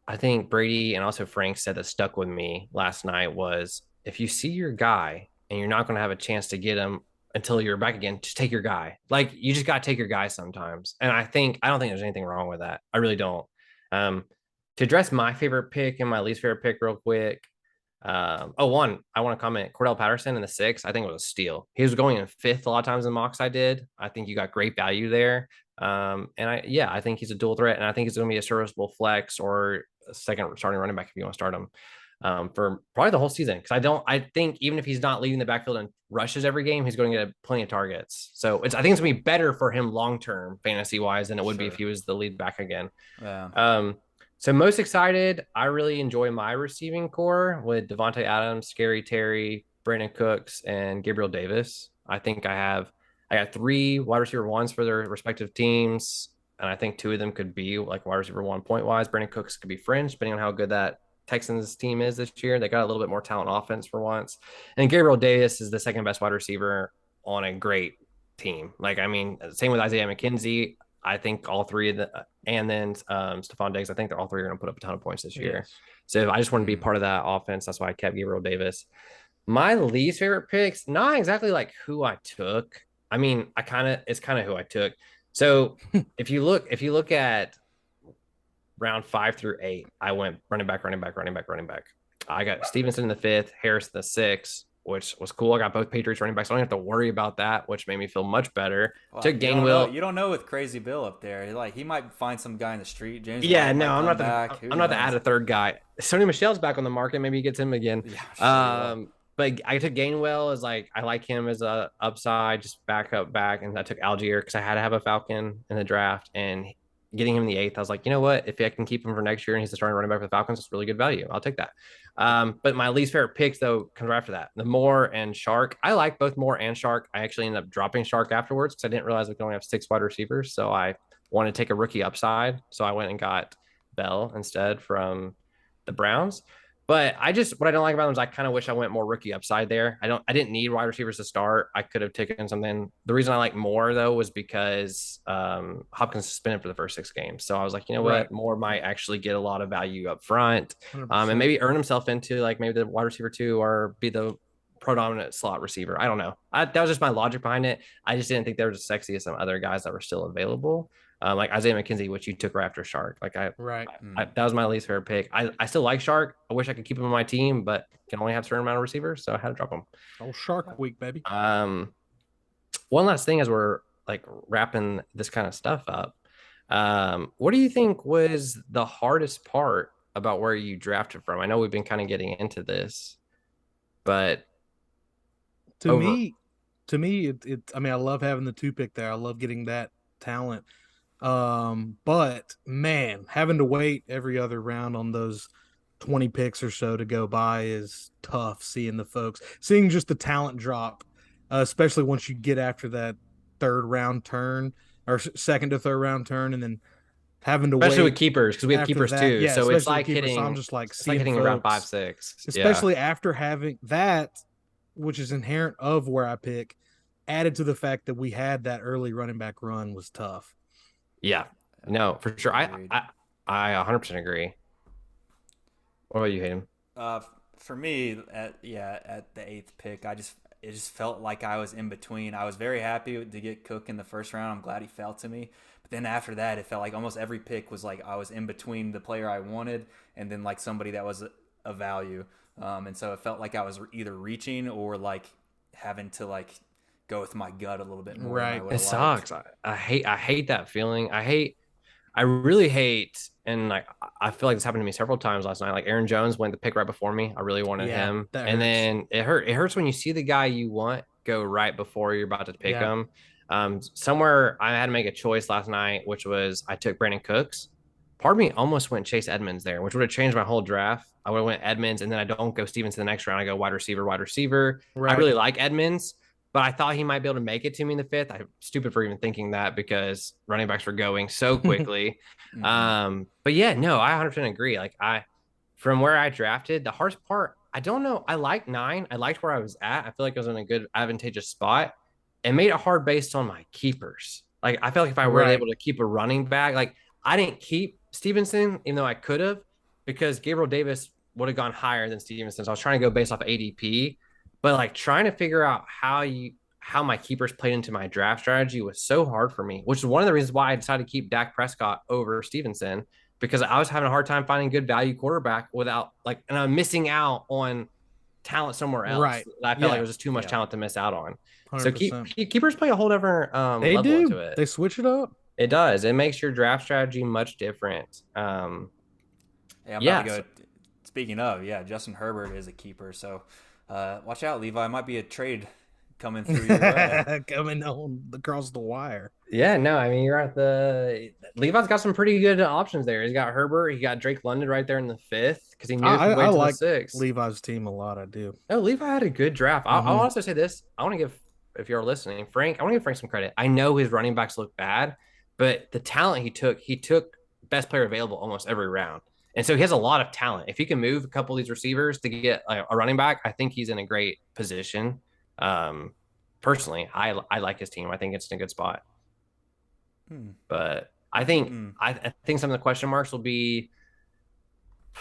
I think Brady and also Frank said that stuck with me last night was if you see your guy and you're not going to have a chance to get him until you're back again, just take your guy. Like you just got to take your guy sometimes. And I don't think there's anything wrong with that. I really don't. To address my favorite pick and my least favorite pick real quick. I want to comment Cordell Patterson in the 6th. I think it was a steal. He was going in 5th a lot of times in mocks I did. I think you got great value there. And I think he's a dual threat and I think he's going to be a serviceable flex or a second starting running back if you want to start him. For probably the whole season. Because I think even if he's not leading the backfield and rushes every game, he's going to get plenty of targets. So I think it's going to be better for him long-term fantasy wise than it would be if he was the lead back again. Yeah. So most excited, I really enjoy my receiving core with Devontae Adams, Scary Terry, Brandon Cooks, and Gabriel Davis. I think I got 3 wide receiver 1s for their respective teams. And I think 2 of them could be like wide receiver 1 point wise. Brandon Cooks could be fringe, depending on how good that Texans team is this year. They got a little bit more talent offense for once. And Gabriel Davis is the 2nd best wide receiver on a great team. Like, I mean, same with Isaiah McKenzie. I think all 3 of the, and then Stephon Diggs, I think they're all 3 are going to put up a ton of points this year. So I just want to be part of that offense. That's why I kept Gabriel Davis. My least favorite picks, not exactly like who I took. I mean, it's kind of who I took. So if you look at round 5 through 8, I went running back, running back, running back, running back. I got Stevenson in the 5th, Harris in the 6th, which was cool. I got both Patriots running backs. So I don't have to worry about that, which made me feel much better. Well, Took you don't know. Gainwell. You don't know with Crazy Bill up there. Like he might find some guy in the street. James Yeah, White no, might I'm come not back. I'm not to add a third guy. Sony Michel's back on the market. Maybe he gets him again. Yeah, I'm sure But I took Gainwell as like I like him as a upside, just back, and I took Algier because I had to have a Falcon in the draft, and getting him in the 8th, I was like, you know what? If I can keep him for next year and he's the starting running back for the Falcons, it's really good value. I'll take that. But my least favorite picks though comes right after that. The Moore and Shark. I like both Moore and Shark. I actually ended up dropping Shark afterwards because I didn't realize we could only have 6 wide receivers, so I wanted to take a rookie upside, so I went and got Bell instead from the Browns. But what I don't like about them is I kind of wish I went more rookie upside there. I didn't need wide receivers to start. I could have taken something. The reason I like Moore though was because Hopkins suspended for the first 6 games. So I was like, you know what, Moore might actually get a lot of value up front, and maybe earn himself into like maybe the wide receiver 2 or be the predominant slot receiver. I don't know. That was just my logic behind it. I just didn't think they were as sexy as some other guys that were still available. Like Isaiah McKenzie, which you took right after Shark. Like that was my least favorite pick. I still like Shark. I wish I could keep him on my team, but can only have a certain amount of receivers, so I had to drop him. Oh, Shark Week, baby. One last thing as we're like wrapping this kind of stuff up. What do you think was the hardest part about where you drafted from? I know we've been kind of getting into this, but to me, I mean, I love having the 2 pick there. I love getting that talent. But man, having to wait every other round on those 20 picks or so to go by is tough. Seeing just the talent drop, especially once you get after that 3rd round turn or 2nd to 3rd round turn, and then having to especially wait with keepers, because we have keepers too. Yeah, so it's like hitting. hitting. So I'm just like it's like hitting around 5, 6, especially after having that, which is inherent of where I pick, added to the fact that we had that early running back run was tough. Yeah, no, for sure. I 100% agree. What about you, Hayden? For me, at the 8th pick, it just felt like I was in between. I was very happy to get Cook in the 1st round. I'm glad he fell to me. But then after that, it felt like almost every pick was like I was in between the player I wanted and then like somebody that was a value. And so it felt like I was either reaching or like having to like go with my gut a little bit more. Right. It sucks. I hate that feeling. I really hate, and like I feel like this happened to me several times last night. Like Aaron Jones went the pick right before me. I really wanted him, and then it hurts when you see the guy you want go right before you're about to pick him. Somewhere I had to make a choice last night, which was I took Brandon Cooks. Part of me almost went Chase Edmonds there, which would have changed my whole draft. I would have went Edmonds, and then I don't go Stevenson the next round. I go wide receiver. Right. I really like Edmonds, but I thought he might be able to make it to me in the 5th. I'm stupid for even thinking that because running backs were going so quickly. But yeah, no, I 100% agree. Like from where I drafted, the hardest part, I don't know. I like 9. I liked where I was at. I feel like I was in a good, advantageous spot. It made it hard based on my keepers. Like I felt like if I were able to keep a running back, like I didn't keep Stevenson, even though I could have, because Gabriel Davis would have gone higher than Stevenson. So I was trying to go based off ADP. But like trying to figure out how my keepers played into my draft strategy was so hard for me, which is one of the reasons why I decided to keep Dak Prescott over Stevenson, because I was having a hard time finding good value quarterback without like, and I'm missing out on talent somewhere else. Right. I felt like it was just too much talent to miss out on. 100%. So keepers play a whole different level into it. They switch it up. It does. It makes your draft strategy much different. I'm about to go. Speaking of, Justin Herbert is a keeper, so watch out, Levi. It might be a trade coming through your way. Coming on across the wire. Yeah, no, I mean you're at Levi's got some pretty good options there. He's got Herbert, he got Drake London right there in the 5th because he knew I like the 6th. Levi's team a lot. I do. Oh, Levi had a good draft. I'll also say this. I want to give, if you're listening, Frank, I want to give Frank some credit. I know his running backs look bad, but the talent he took best player available almost every round. And so he has a lot of talent. If he can move a couple of these receivers to get a running back, I think he's in a great position. Personally, I like his team. I think it's in a good spot. But I think I think some of the question marks will be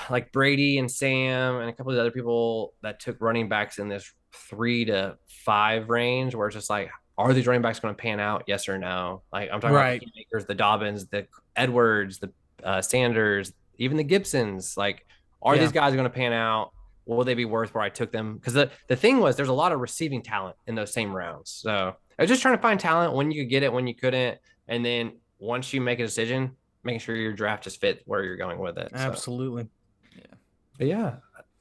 like Brady and Sam and a couple of the other people that took running backs in this 3 to 5 range, where it's just like, are these running backs going to pan out? Yes or no? Like I'm talking about the Makers, the Dobbins, the Edwards, the Sanders, even the Gibsons. Like, are these guys going to pan out? Will they be worth where I took them? Because the thing was, there's a lot of receiving talent in those same rounds. So I was just trying to find talent when you could get it, when you couldn't. And then once you make a decision, making sure your draft just fit where you're going with it. Absolutely. So. Yeah. But yeah,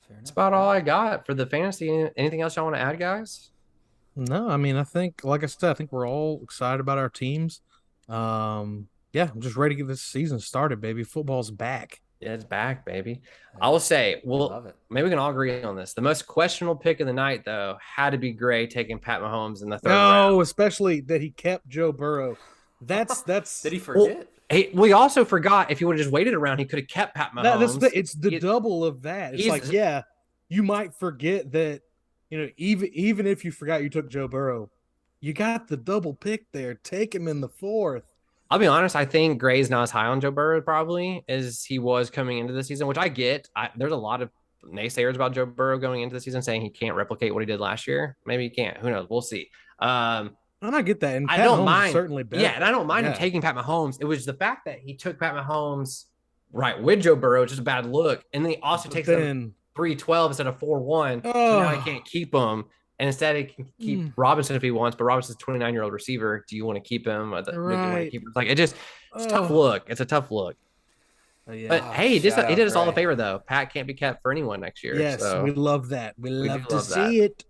that's about all I got for the fantasy. Anything else y'all want to add, guys? No, I mean, I think, like I said, I think we're all excited about our teams. I'm just ready to get this season started, baby. Football's back. Yeah, it's back, baby. I will say, maybe we can all agree on this. The most questionable pick of the night, though, had to be Gray taking Pat Mahomes in the third round. Especially that he kept Joe Burrow. That's Did he forget? We also forgot if he would have just waited around, he could have kept Pat Mahomes. It's the double of that. It's like, you might forget that, even if you forgot you took Joe Burrow, you got the double pick there. Take him in the fourth. I'll be honest. I think Gray's not as high on Joe Burrow probably as he was coming into the season, which I get. There's a lot of naysayers about Joe Burrow going into the season saying he can't replicate what he did last year. Maybe he can't. Who knows? We'll see. And I get that. And I don't mind. Certainly better. Yeah, and I don't mind him taking Pat Mahomes. It was the fact that he took Pat Mahomes right with Joe Burrow, just a bad look. And then he also takes him 3-12 instead of 4-1. So now he can't keep him. And instead, he can keep Robinson if he wants, but Robinson's a 29-year-old receiver. Do you want to keep him? It's a tough look. It's a tough look. But hey, he did us all a favor, though. Pat can't be kept for anyone next year. Yes, so we love that. We love to see it.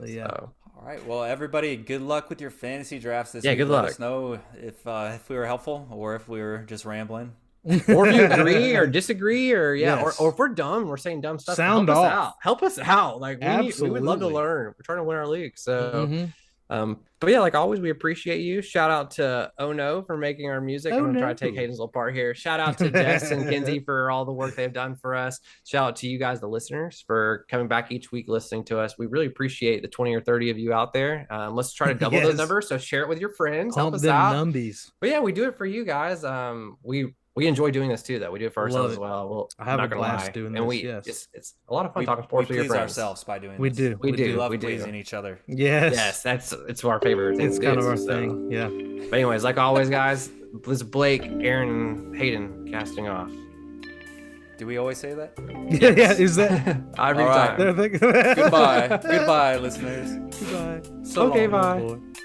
But all right. Well, everybody, good luck with your fantasy drafts this week. Yeah, good luck. Let us know if we were helpful or if we were just rambling. Or if you agree or disagree or or if we're dumb, we're saying dumb stuff. Help us out. Like we would love to learn. We're trying to win our league. So but yeah, like always, we appreciate you. Shout out to Oh No for making our music. I'm gonna try to take Hayden's little part here. Shout out to Jess and Kinsey for all the work they've done for us. Shout out to you guys, the listeners, for coming back each week listening to us. We really appreciate the 20 or 30 of you out there. Let's try to double those numbers. So share it with your friends. Help us out. Numbies. But yeah, we do it for you guys. We enjoy doing this too, though. We do it for ourselves as well. I have a blast doing this. It's a lot of fun talking sports with your friends. Ourselves by doing we this. Do. We love pleasing each other. Yes. It's our favorite. It's kind of our thing. Yeah. But anyways, like always, guys, this is Blake, Aaron, and Hayden casting off. Do we always say that? Yeah. Is that every time? Goodbye. Goodbye, listeners. Goodbye. So long. Bye.